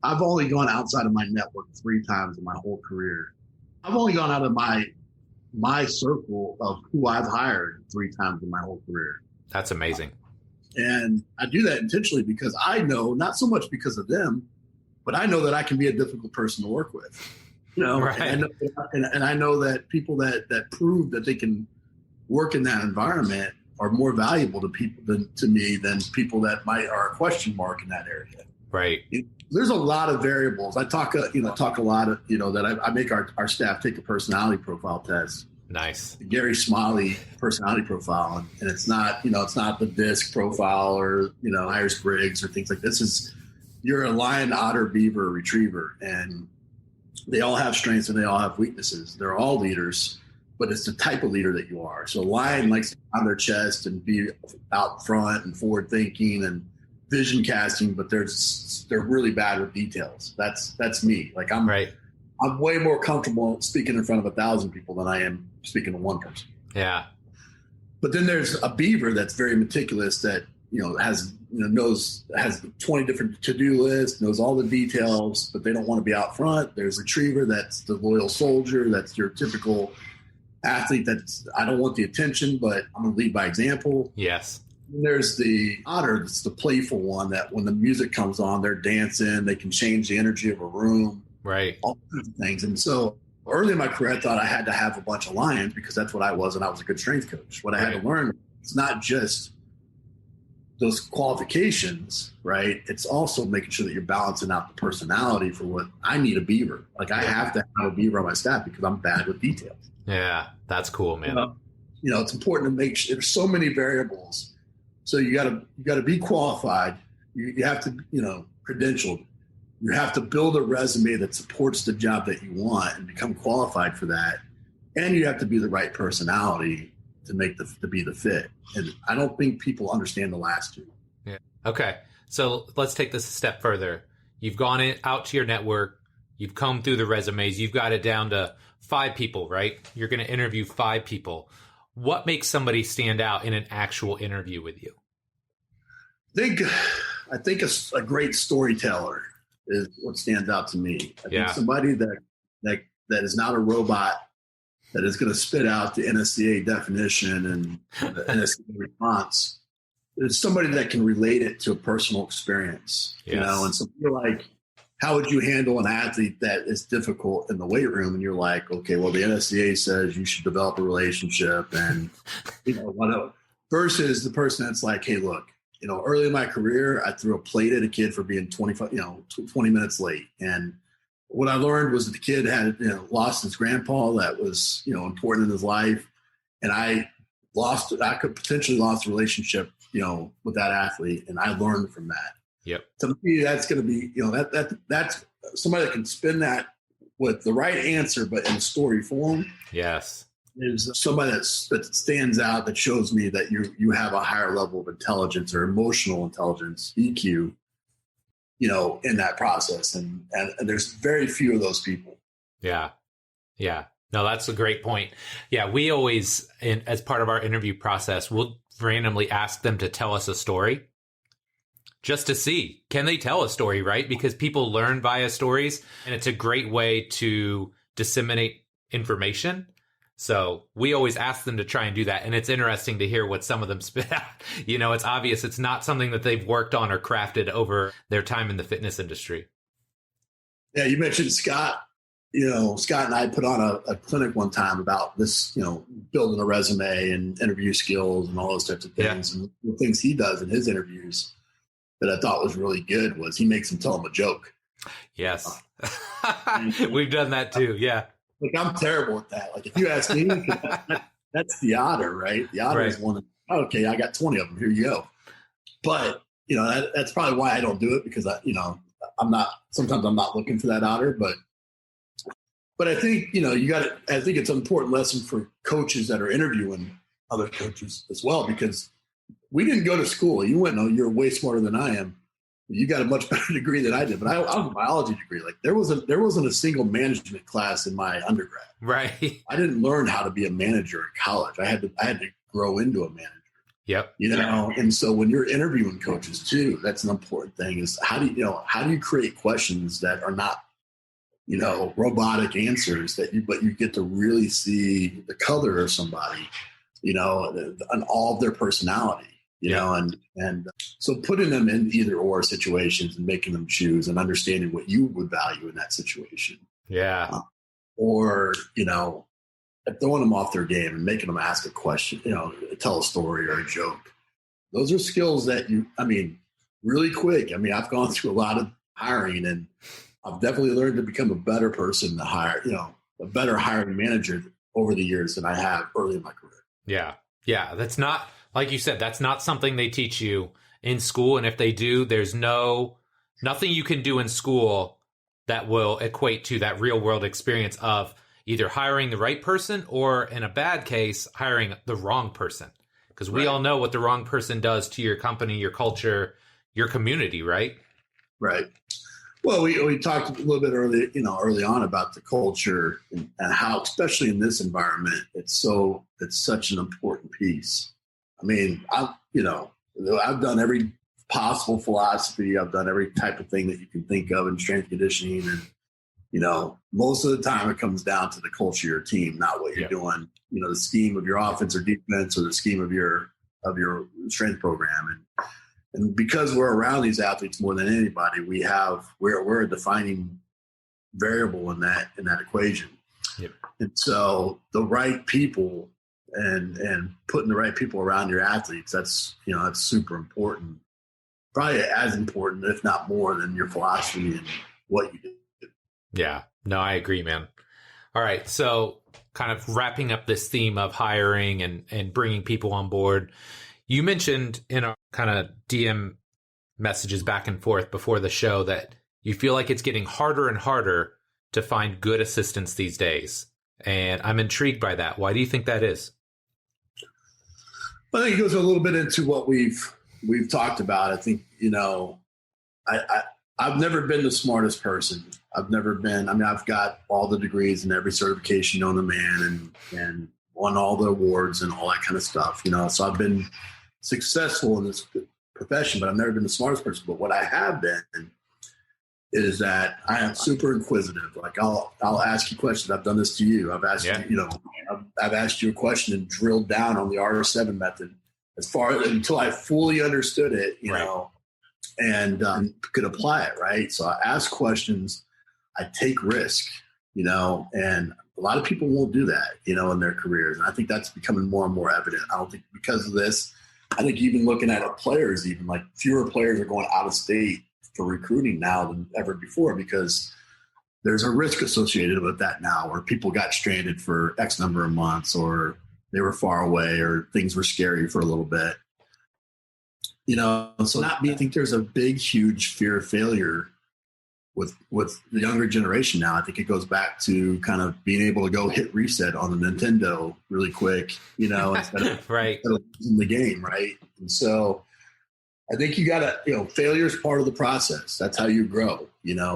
I've only gone outside of my network 3 times in my whole career. I've only gone out of my circle of who I've hired 3 times in my whole career. That's amazing. And I do that intentionally because I know, not so much because of them, but I know that I can be a difficult person to work with. Right. And I know that people that prove that they can work in that environment are more valuable to me than people that are a question mark in that area. Right. There's a lot of variables. I talk a lot of, that I make our staff take a personality profile test. Nice. The Gary Smalley personality profile. And it's not, it's not the DISC profile or, Myers-Briggs or things like this. You're a lion, otter, beaver, retriever, and they all have strengths and they all have weaknesses. They're all leaders, but it's the type of leader that you are. So a lion likes to on their chest and be out front and forward thinking and vision casting, but they're really bad with details. That's me. Like I'm way more comfortable speaking in front of 1,000 people than I am speaking to one person. Yeah. But then there's a beaver that's very meticulous that, has 20 different to-do lists, knows all the details, but they don't want to be out front. There's a retriever that's the loyal soldier. That's your typical athlete that's, I don't want the attention, but I'm going to lead by example. Yes. And there's the otter that's the playful one that when the music comes on, they're dancing. They can change the energy of a room. Right. All kinds of things. And so early in my career, I thought I had to have a bunch of lions because that's what I was, and I was a good strength coach. What I had to learn, it's not just those qualifications, right? It's also making sure that you're balancing out the personality for what I need a beaver. Like I have to have a beaver on my staff because I'm bad with details. Yeah, that's cool, man. It's important to make sure there's so many variables. So you gotta be qualified. You have to, credentialed. You have to build a resume that supports the job that you want and become qualified for that. And you have to be the right personality to be the fit. And I don't think people understand the last two. Yeah. Okay. So let's take this a step further. You've gone out to your network. You've combed through the resumes. You've got it down to 5 people, right? You're going to interview 5 people. What makes somebody stand out in an actual interview with you? I think a great storyteller is what stands out to me. I think somebody that is not a robot, that is going to spit out the NSCA definition and the NSCA response. It's somebody that can relate it to a personal experience, and so you're like, how would you handle an athlete that is difficult in the weight room? And you're like, okay, well, the NSCA says you should develop a relationship and, whatever, versus the person that's like, hey, look, early in my career, I threw a plate at a kid for being 20 minutes late. And what I learned was that the kid had, lost his grandpa that was, important in his life. And I could potentially lost a relationship, with that athlete. And I learned from that. Yep. To me, that's going to be, that's somebody that can spin that with the right answer, but in story form. Yes. Is somebody that stands out, that shows me that you have a higher level of intelligence or emotional intelligence, EQ, in that process. And there's very few of those people. Yeah. Yeah. No, that's a great point. Yeah. We always, as part of our interview process, we'll randomly ask them to tell us a story just to see, can they tell a story, right? Because people learn via stories, and it's a great way to disseminate information. So we always ask them to try and do that. And it's interesting to hear what some of them spit out. It's obvious it's not something that they've worked on or crafted over their time in the fitness industry. Yeah, you mentioned Scott. Scott and I put on a clinic one time about this, building a resume and interview skills and all those types of things. Yeah. And the things he does in his interviews that I thought was really good was he makes them tell them a joke. Yes. We've done that too. Yeah. Like, I'm terrible at that. Like, if you ask me, that's the otter, right? The otter is one. Okay, I got 20 of them. Here you go. But that's probably why I don't do it, because I'm not. Sometimes I'm not looking for that otter. But I think I think it's an important lesson for coaches that are interviewing other coaches as well, because we didn't go to school. You went. No, you're way smarter than I am. You got a much better degree than I did, but I have a biology degree. Like there wasn't a single management class in my undergrad. Right. I didn't learn how to be a manager in college. I had to grow into a manager. Yep. And so when you're interviewing coaches too, that's an important thing, is how do you create questions that are not, robotic answers but you get to really see the color of somebody, and all of their personality. And so putting them in either or situations and making them choose and understanding what you would value in that situation. Yeah. Or, throwing them off their game and making them ask a question, tell a story or a joke. Those are skills that really quick. I've gone through a lot of hiring, and I've definitely learned to become a better person to hire, a better hiring manager over the years than I have early in my career. Yeah. Yeah. That's not, like you said, that's not something they teach you in school. And if they do, there's nothing you can do in school that will equate to that real world experience of either hiring the right person or, in a bad case, hiring the wrong person. Because we all know what the wrong person does to your company, your culture, your community, right? Right. Well, we talked a little bit early on about the culture and how, especially in this environment, it's such an important piece. I mean, I've done every possible philosophy. I've done every type of thing that you can think of in strength conditioning. And, most of the time it comes down to the culture of your team, not what you're doing, the scheme of your offense or defense or the scheme of your strength program. And because we're around these athletes more than anybody, we're a defining variable in that equation. Yep. And so the right people and putting the right people around your athletes, that's super important. Probably as important, if not more, than your philosophy and what you do. Yeah, no, I agree, man. All right. So kind of wrapping up this theme of hiring and bringing people on board, you mentioned in our kind of DM messages back and forth before the show that you feel like it's getting harder and harder to find good assistants these days. And I'm intrigued by that. Why do you think that is? I think it goes a little bit into what we've talked about. I think, I've never been the smartest person. I've got all the degrees and every certification known to man and won all the awards and all that kind of stuff, so I've been successful in this profession, but I've never been the smartest person. But what I have been is that I am super inquisitive. Like I'll ask you questions. I've done this to you. I've asked I've asked you a question and drilled down on the R7 method until I fully understood it, and could apply it. Right. So I ask questions, I take risk, and a lot of people won't do that, in their careers. And I think that's becoming more and more evident. I don't think because of this, I think even looking at players, even like fewer players are going out of state for recruiting now than ever before, because there's a risk associated with that now, or people got stranded for X number of months, or they were far away, or things were scary for a little bit. So I think there's a big, huge fear of failure with the younger generation now. I think it goes back to kind of being able to go hit reset on the Nintendo really quick, instead of, right. instead of losing the game, right? And so I think you got to, failure is part of the process. That's how you grow.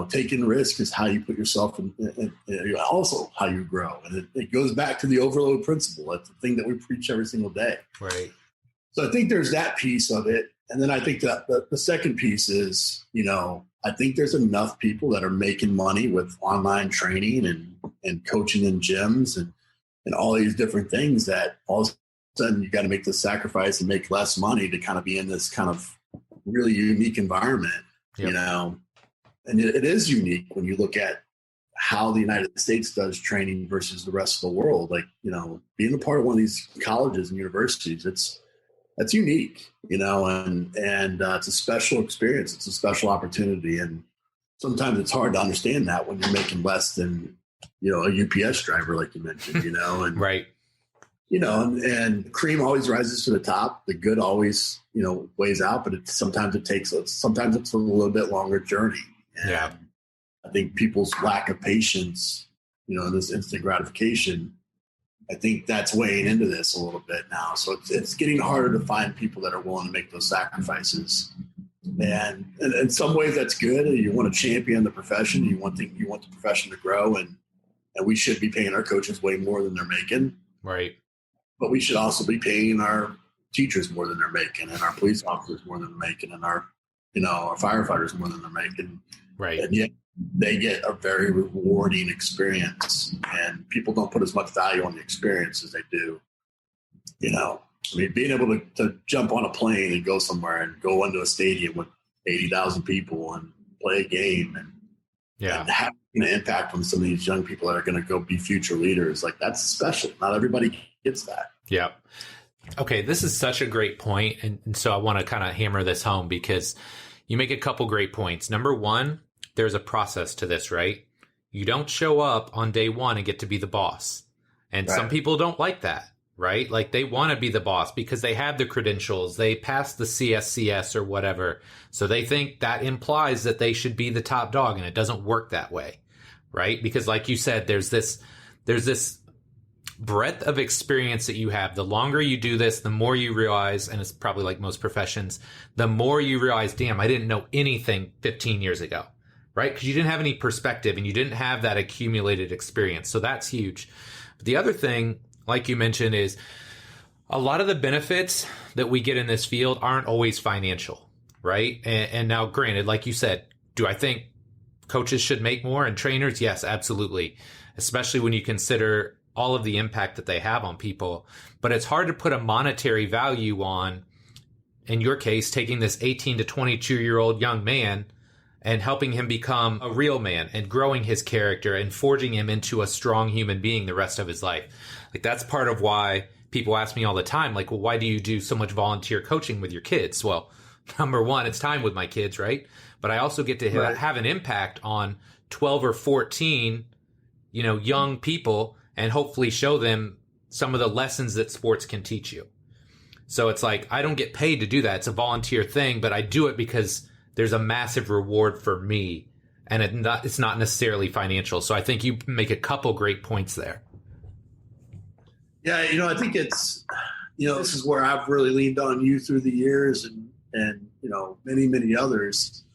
Taking risk is how you put yourself in also how you grow. And it goes back to the overload principle. That's the thing that we preach every single day. Right. So I think there's that piece of it. And then I think that the second piece is, I think there's enough people that are making money with online training and coaching in gyms and all these different things that all of a sudden you got to make the sacrifice and make less money to kind of be in this kind of really unique environment, Yep. And it is unique when you look at how the United States does training versus the rest of the world. Like, being a part of one of these colleges and universities, that's unique, and it's a special experience. It's a special opportunity. And sometimes it's hard to understand that when you're making less than, a UPS driver, like you mentioned, and right. And cream always rises to the top. The good always, weighs out, but sometimes it's a little bit longer journey. And I think people's lack of patience, in this instant gratification, I think that's weighing into this a little bit now. So it's getting harder to find people that are willing to make those sacrifices. And in some ways that's good. You want to champion the profession. You want the profession to grow, and we should be paying our coaches way more than they're making. Right. But we should also be paying our teachers more than they're making, and our police officers more than they're making, and our firefighters more than they're making. Right. And yet they get a very rewarding experience, and people don't put as much value on the experience as they do. Being able to jump on a plane and go somewhere and go into a stadium with 80,000 people and play a game and have an impact on some of these young people that are going to go be future leaders. Like, that's special. Not everybody gets that. Yeah. Okay. This is such a great point. And so I want to kind of hammer this home because you make a couple great points. Number one, there's a process to this, right? You don't show up on day one and get to be the boss. And some people don't like that, right? Like, they want to be the boss because they have the credentials. They passed the CSCS or whatever. So they think that implies that they should be the top dog, and it doesn't work that way, right? Because like you said, there's this breadth of experience that you have. The longer you do this, the more you realize, and it's probably like most professions, the more you realize, damn, I didn't know anything 15 years ago. right? Because you didn't have any perspective and you didn't have that accumulated experience. So that's huge. But the other thing, like you mentioned, is a lot of the benefits that we get in this field aren't always financial, right? And now, granted, like you said, do I think coaches should make more and trainers? Yes, absolutely. Especially when you consider all of the impact that they have on people. But it's hard to put a monetary value on, in your case, taking this 18 to 22-year-old young man and helping him become a real man and growing his character and forging him into a strong human being the rest of his life. Like, that's part of why people ask me all the time, like, well, why do you do so much volunteer coaching with your kids? Well, number one, it's time with my kids, right? But I also get to have an impact on 12 or 14, young people, and hopefully show them some of the lessons that sports can teach you. So it's like, I don't get paid to do that. It's a volunteer thing, but I do it because there's a massive reward for me, and it's not necessarily financial. So I think you make a couple great points there. Yeah, I think it's, this is where I've really leaned on you through the years and many, many others.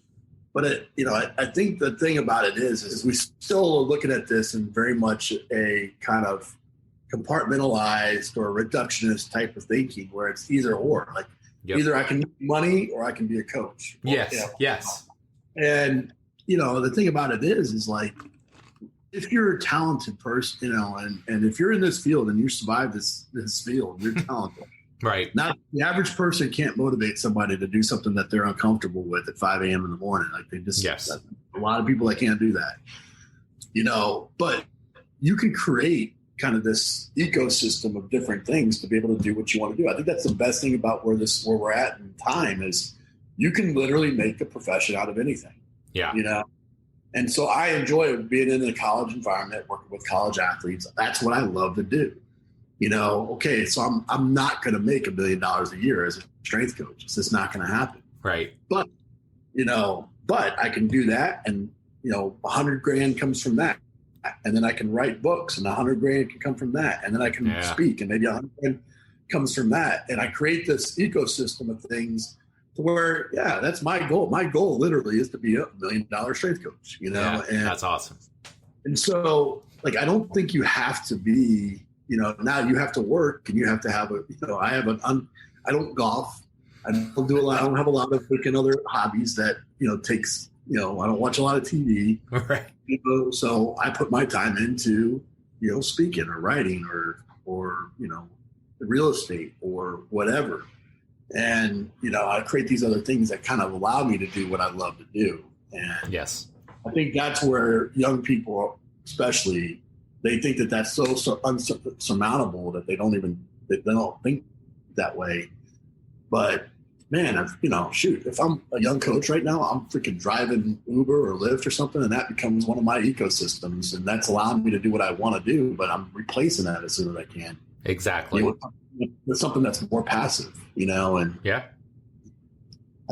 But, I think the thing about it is we still are looking at this in very much a kind of compartmentalized or reductionist type of thinking where it's either or. Like, either I can make money or I can be a coach. Yes. And, the thing about it is like, if you're a talented person, and if you're in this field and you survive this field, you're talented. Right. Now, the average person can't motivate somebody to do something that they're uncomfortable with at 5 a.m. in the morning. Like, they just, a lot of people that can't do that, but you can create kind of this ecosystem of different things to be able to do what you want to do. I think that's the best thing about where we're at in time is you can literally make a profession out of anything. Yeah. And so I enjoy being in the college environment, working with college athletes. That's what I love to do. Okay, so I'm not going to make $1 million a year as a strength coach. It's just not going to happen. Right. But, but I can do that. And, $100,000 comes from that. And then I can write books and $100,000 can come from that. And then I can speak and maybe $100,000 comes from that. And I create this ecosystem of things to where, that's my goal. My goal literally is to be $1 million strength coach, and that's awesome. And so, like, I don't think you have to be, now you have to work and you have to have I don't golf. I don't have a lot of freaking other hobbies that, takes, I don't watch a lot of TV. Right. So I put my time into, speaking or writing or, real estate or whatever. And, I create these other things that kind of allow me to do what I love to do. And yes, I think that's where young people, especially, they think that that's so unsurmountable that they don't think that way. But man, if I'm a young coach right now, I'm freaking driving Uber or Lyft or something, and that becomes one of my ecosystems, and that's allowing me to do what I want to do, but I'm replacing that as soon as I can. Exactly. With something that's more passive, and I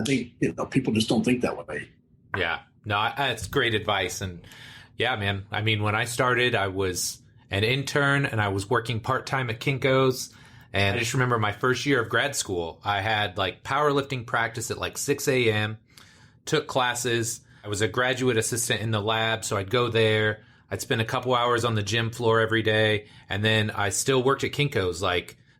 think, people just don't think that way. Yeah, no, that's great advice. And yeah, man, I mean, when I started, I was an intern and I was working part-time at Kinko's. And I just remember my first year of grad school, I had like powerlifting practice at like 6 a.m., took classes. I was a graduate assistant in the lab, so I'd go there. I'd spend a couple hours on the gym floor every day. And then I still worked at Kinko's.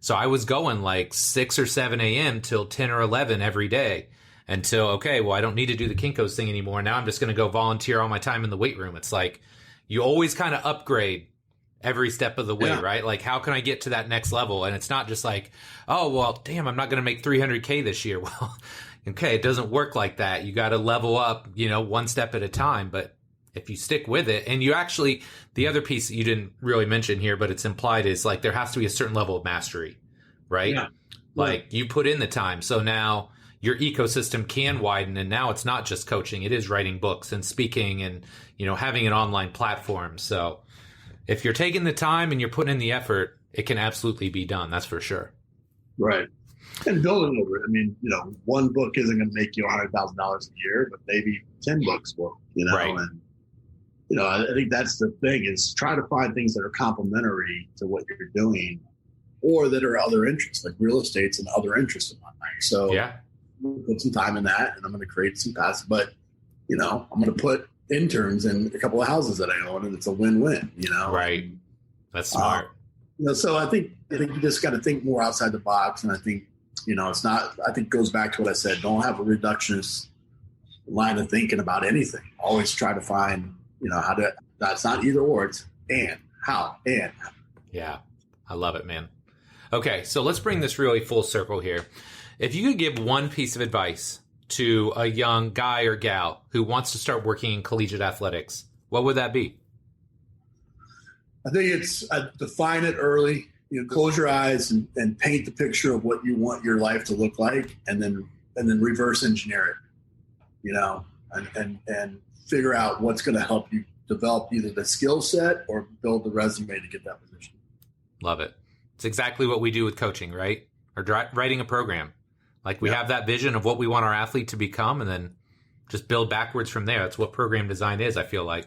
So I was going like 6 or 7 a.m. till 10 or 11 every day until, okay, well, I don't need to do the Kinko's thing anymore. Now I'm just going to go volunteer all my time in the weight room. It's like you always kind of upgrade every step of the way, right? Like, how can I get to that next level? And it's not just like, oh, well, damn, I'm not going to make 300K this year. Well, okay, it doesn't work like that. You got to level up, one step at a time. But if you stick with it, and you actually, the other piece that you didn't really mention here, but it's implied, is like there has to be a certain level of mastery, right? Yeah. Like you put in the time. So now your ecosystem can widen. And now it's not just coaching. It is writing books and speaking and, having an online platform. So if you're taking the time and you're putting in the effort, it can absolutely be done. That's for sure. Right. And building over it. I mean, one book isn't going to make you $100,000 a year, but maybe 10 books will, Right. And, I think that's the thing is try to find things that are complementary to what you're doing or that are other interests, like real estate's and other interests of mine. So I'm going to put some time in that and I'm going to create some passive, but, I'm going to put interns in a couple of houses that I own, and it's a win-win, Right. That's smart. So I think you just got to think more outside the box. And I think, it's not, I think it goes back to what I said, don't have a reductionist line of thinking about anything. Always try to find, that's not either or, it's and, how, and. Yeah. I love it, man. Okay. So let's bring this really full circle here. If you could give one piece of advice to a young guy or gal who wants to start working in collegiate athletics, what would that be? I think it's define it early. Close your eyes and paint the picture of what you want your life to look like, and then reverse engineer it. And figure out what's going to help you develop either the skill set or build the resume to get that position. Love it. It's exactly what we do with coaching, right? Or writing a program. Like we have that vision of what we want our athlete to become, and then just build backwards from there. That's what program design is, I feel like.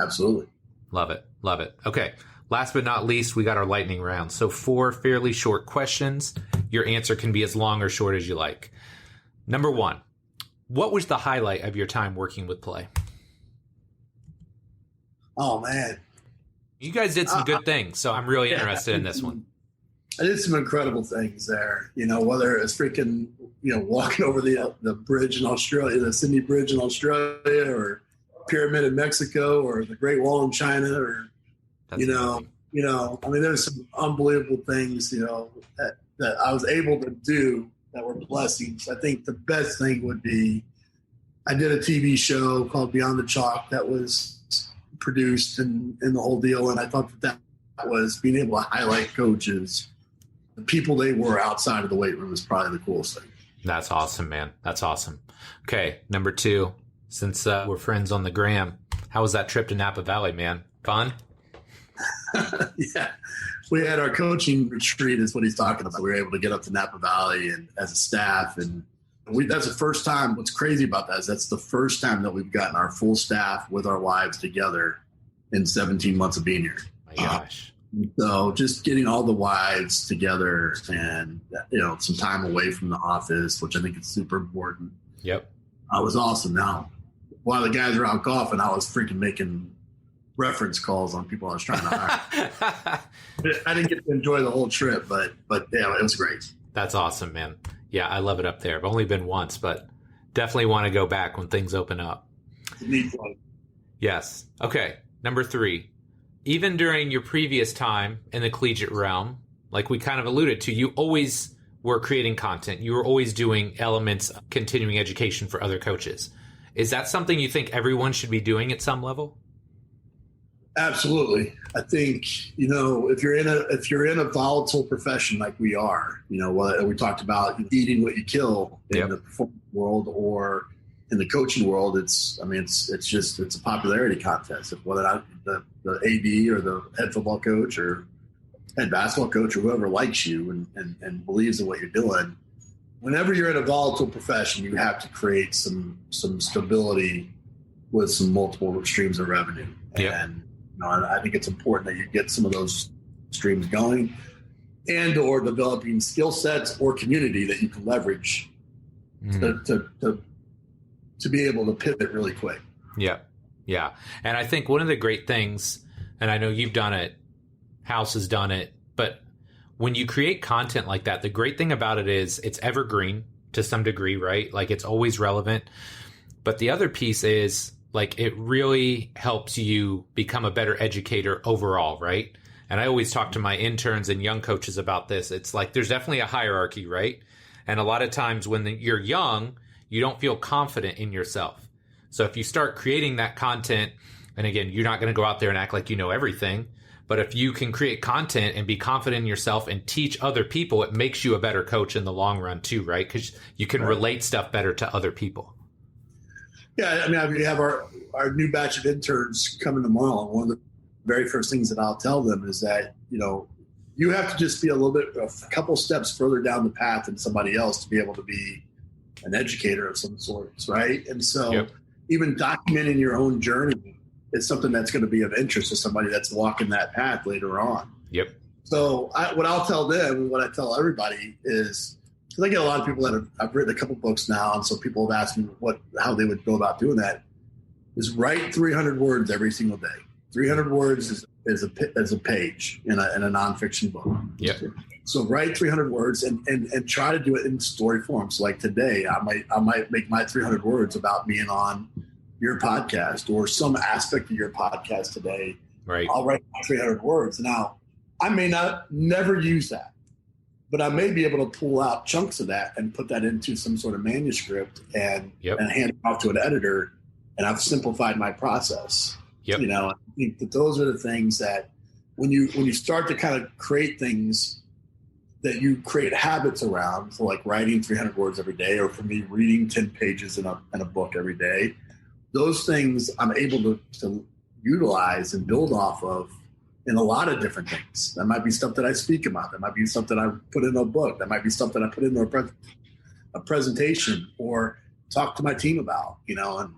Absolutely. Love it. Love it. Okay. Last but not least, we got our lightning round. So 4 fairly short questions. Your answer can be as long or short as you like. Number 1, what was the highlight of your time working with Play? Oh, man. You guys did some good things, so I'm really interested in this one. I did some incredible things there, whether it's freaking, walking over the bridge in Australia, the Sydney Bridge in Australia, or Pyramid in Mexico, or the Great Wall in China, or, That's amazing. There's some unbelievable things, that I was able to do that were blessings. I think the best thing would be I did a TV show called Beyond the Chalk that was produced and the whole deal. And I thought that was being able to highlight coaches, the people they were outside of the weight room was probably the coolest thing. That's awesome, man. That's awesome. Okay. Number 2, since we're friends on the gram, how was that trip to Napa Valley, man? Fun? Yeah. We had our coaching retreat is what he's talking about. We were able to get up to Napa Valley and as a staff, and that's the first time. What's crazy about that is that's the first time that we've gotten our full staff with our wives together in 17 months of being here. My gosh. So just getting all the wives together and, some time away from the office, which I think is super important. Yep. Was awesome. Now, while the guys were out golfing, I was freaking making reference calls on people I was trying to hire. I didn't get to enjoy the whole trip, but yeah, it was great. That's awesome, man. Yeah, I love it up there. I've only been once, but definitely want to go back when things open up. Neat one. Yes. Okay. Number 3, even during your previous time in the collegiate realm, like we kind of alluded to, you always were creating content. You were always doing elements of continuing education for other coaches. Is that something you think everyone should be doing at some level? Absolutely. I think, if you're in a volatile profession like we are, what we talked about, eating what you kill in the performance world or in the coaching world, it's a popularity contest. Whether or not the AD or the head football coach or head basketball coach or whoever likes you and believes in what you're doing, whenever you're in a volatile profession, you have to create some stability with some multiple streams of revenue. Yep. And I think it's important that you get some of those streams going and or developing skill sets or community that you can leverage to be able to pivot really quick. Yeah. Yeah. And I think one of the great things, and I know you've done it, House has done it, but when you create content like that, the great thing about it is it's evergreen to some degree, right? Like it's always relevant. But the other piece is like it really helps you become a better educator overall, right? And I always talk to my interns and young coaches about this. It's like there's definitely a hierarchy, right? And a lot of times when you're young, you don't feel confident in yourself. So if you start creating that content, and again, you're not going to go out there and act like you know everything, but if you can create content and be confident in yourself and teach other people, it makes you a better coach in the long run too, right? Because you can relate stuff better to other people. Yeah, we have our new batch of interns coming tomorrow. And one of the very first things that I'll tell them is that, you have to just be a couple steps further down the path than somebody else to be able to be an educator of some sorts, right? And so even documenting your own journey is something that's going to be of interest to somebody that's walking that path later on. Yep. So what I'll tell them and what I tell everybody is, because I get a lot of people that I've written a couple books now, and so people have asked me how they would go about doing that. is write 300 words every single day. 300 words is a page in a nonfiction book. Yep. So write 300 words and try to do it in story form. So like today, I might make my 300 words about being on your podcast or some aspect of your podcast today. Right. I'll write my 300 words. Now, I may never use that, but I may be able to pull out chunks of that and put that into some sort of manuscript and hand it off to an editor. And I've simplified my process. Yep. I think that those are the things that when you start to kind of create things that you create habits around, so like writing 300 words every day, or for me, reading 10 pages in a book every day, those things I'm able to utilize and build off of in a lot of different things. That might be stuff that I speak about. That might be stuff that I put in a book. That might be stuff that I put into a presentation or talk to my team about, and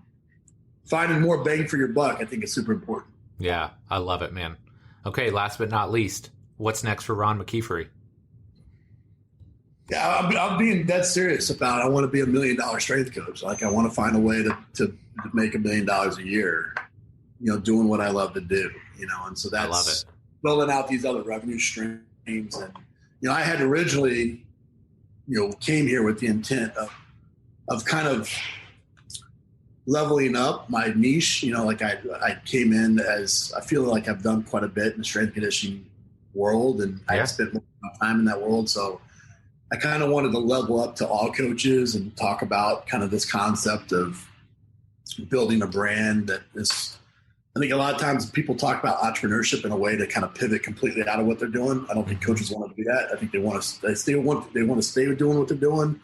finding more bang for your buck, I think, is super important. Yeah, I love it, man. Okay, last but not least, what's next for Ron McKeefery? Yeah, I'm being dead serious about I want to be $1 million strength coach. Like, I want to find a way to make $1 million a year, doing what I love to do, and so that's I love it. Building out these other revenue streams. And, I had originally, came here with the intent of kind of leveling up my niche. Like I came in as, I feel like I've done quite a bit in the strength and conditioning world, and I spent more time in that world. So I kind of wanted to level up to all coaches and talk about kind of this concept of building a brand that is, I think a lot of times people talk about entrepreneurship in a way to kind of pivot completely out of what they're doing. I don't think coaches want to do that. I think they want to stay doing what they're doing,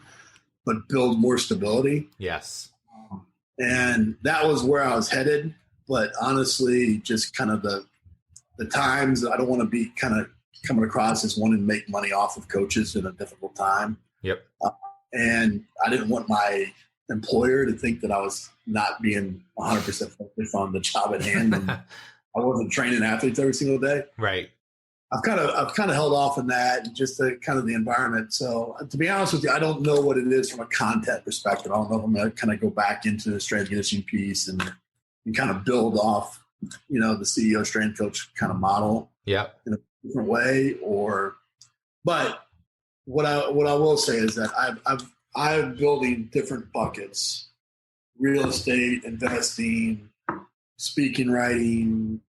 but build more stability. Yes. And that was where I was headed. But honestly, just kind of the times, I don't want to be kind of coming across as wanting to make money off of coaches in a difficult time. Yep. And I didn't want my employer to think that I was not being 100% focused on the job at hand. And I wasn't training athletes every single day. Right. I've kind of held off on that, and just kind of the environment. So to be honest with you, I don't know what it is from a content perspective. I don't know if I'm going to kind of go back into the strength conditioning piece and kind of build off, the CEO strength coach kind of model. Yeah. In a different way, but what I will say is that I'm building different buckets: real estate, investing, speaking, writing,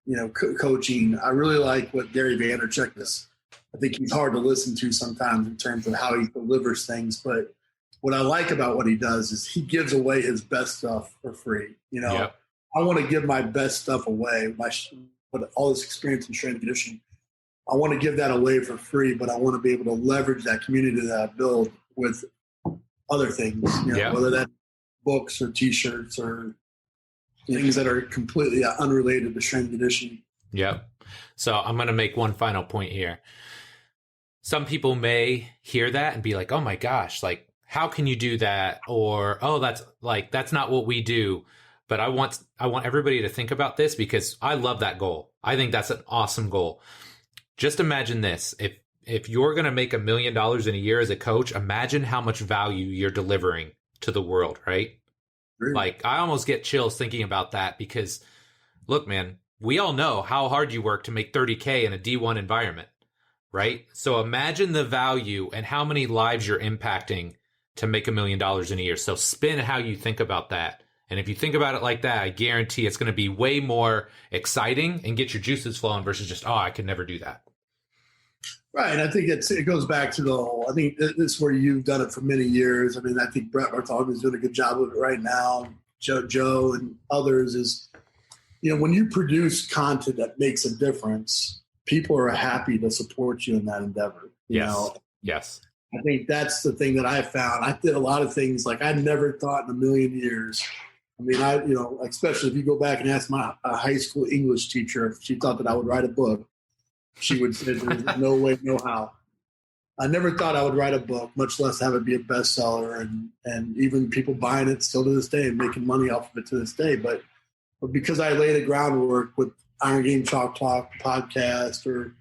coaching. I really like what Gary Vaynerchuk does. I think he's hard to listen to sometimes in terms of how he delivers things. But what I like about what he does is he gives away his best stuff for free. I want to give my best stuff away. All this experience in strength and conditioning, I want to give that away for free, but I want to be able to leverage that community that I build with other things, whether that's books or T-shirts or things that are completely unrelated to strength and conditioning. Yep. So I'm going to make one final point here. Some people may hear that and be like, oh my gosh, like, how can you do that? Or, oh, that's not what we do. But I want everybody to think about this, because I love that goal. I think that's an awesome goal. Just imagine this. If you're going to make $1 million in a year as a coach, imagine how much value you're delivering to the world, right? Like, I almost get chills thinking about that, because look, man, we all know how hard you work to make 30K in a D1 environment, right? So imagine the value and how many lives you're impacting to make $1 million in a year. So spin how you think about that. And if you think about it like that, I guarantee it's going to be way more exciting and get your juices flowing versus just, I could never do that. Right. I think it goes back to the whole, I think this is where you've done it for many years. I mean, I think Brett Bartholomew is doing a good job of it right now. Joe and others is, when you produce content that makes a difference, people are happy to support you in that endeavor. Yes. I think that's the thing that I found. I did a lot of things like I never thought in a million years. I mean, especially if you go back and ask my high school English teacher if she thought that I would write a book, she would say there's no way, no how. I never thought I would write a book, much less have it be a bestseller, and even people buying it still to this day and making money off of it to this day. But because I laid the groundwork with Iron Game Chalk Talk podcast or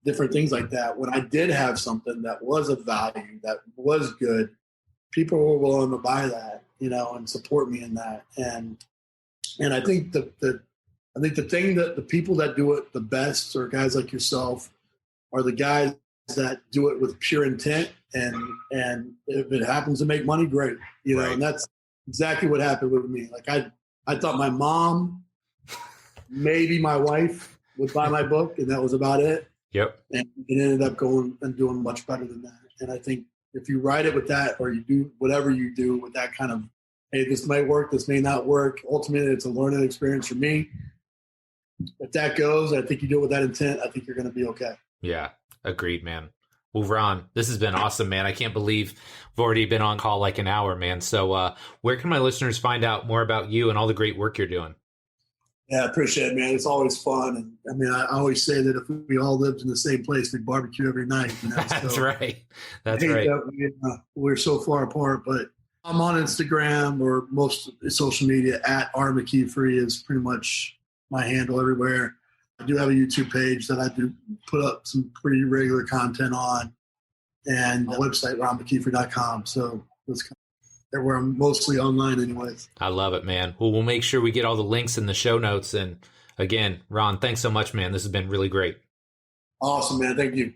different things like that, when I did have something that was of value, that was good, people were willing to buy that, and support me in that. And And I think the thing that the people that do it the best are guys like yourself, are the guys that do it with pure intent. And if it happens to make money, great. You know, Right. and that's exactly what happened with me. Like I thought my mom, maybe my wife would buy my book, and that was about it. Yep. And it ended up going and doing much better than that. And I think if you write it with that, or you do whatever you do with that kind of, hey, this may work, this may not work. Ultimately, it's a learning experience for me. If that goes, I think you do it with that intent, I think you're going to be okay. Yeah. Agreed, man. Well, Ron, this has been awesome, man. I can't believe we've already been on call like an hour, man. So where can my listeners find out more about you and all the great work you're doing? Yeah, I appreciate it, man. It's always fun. And I mean, I always say that if we all lived in the same place, we'd barbecue every night. You know? That's so right. That's right. We're so far apart, but I'm on Instagram or most social media at McKeefery is pretty much my handle everywhere. I do have a YouTube page that I do put up some pretty regular content on, and a website, ronmckeefery.com. So that's kind of where I'm mostly online anyways. I love it, man. Well, we'll make sure we get all the links in the show notes. And again, Ron, thanks so much, man. This has been really great. Awesome, man. Thank you.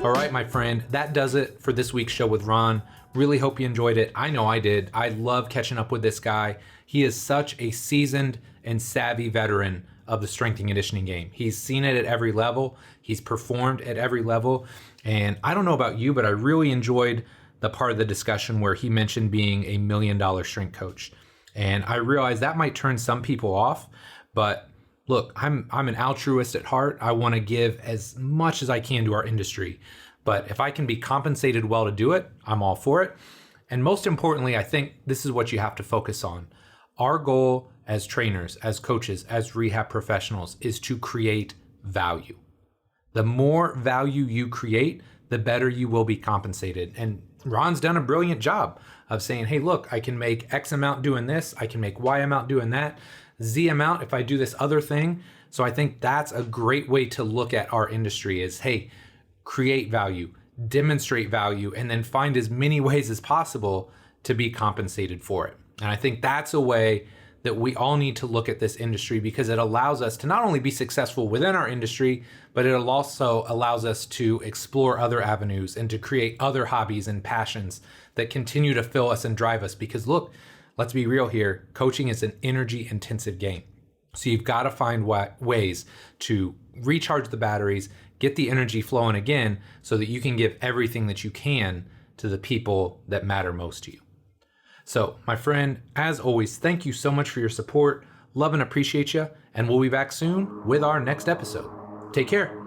All right, my friend, that does it for this week's show with Ron. Really hope you enjoyed it. I know I did. I love catching up with this guy. He is such a seasoned and savvy veteran of the strength and conditioning game. He's seen it at every level. He's performed at every level. And I don't know about you, but I really enjoyed the part of the discussion where he mentioned being $1 million strength coach. And I realized that might turn some people off, but look, I'm an altruist at heart. I want to give as much as I can to our industry. But if I can be compensated well to do it, I'm all for it. And most importantly, I think this is what you have to focus on. Our goal as trainers, as coaches, as rehab professionals is to create value. The more value you create, the better you will be compensated. And Ron's done a brilliant job of saying, hey, look, I can make X amount doing this. I can make Y amount doing that. Z amount if I do this other thing. So I think that's a great way to look at our industry is, hey, create value, demonstrate value, and then find as many ways as possible to be compensated for it. And I think that's a way that we all need to look at this industry because it allows us to not only be successful within our industry, but it also allows us to explore other avenues and to create other hobbies and passions that continue to fill us and drive us. Because look, let's be real here, coaching is an energy intensive game. So you've got to find ways to recharge the batteries, get the energy flowing again so that you can give everything that you can to the people that matter most to you. So, my friend, as always, thank you so much for your support. Love and appreciate you. And we'll be back soon with our next episode. Take care.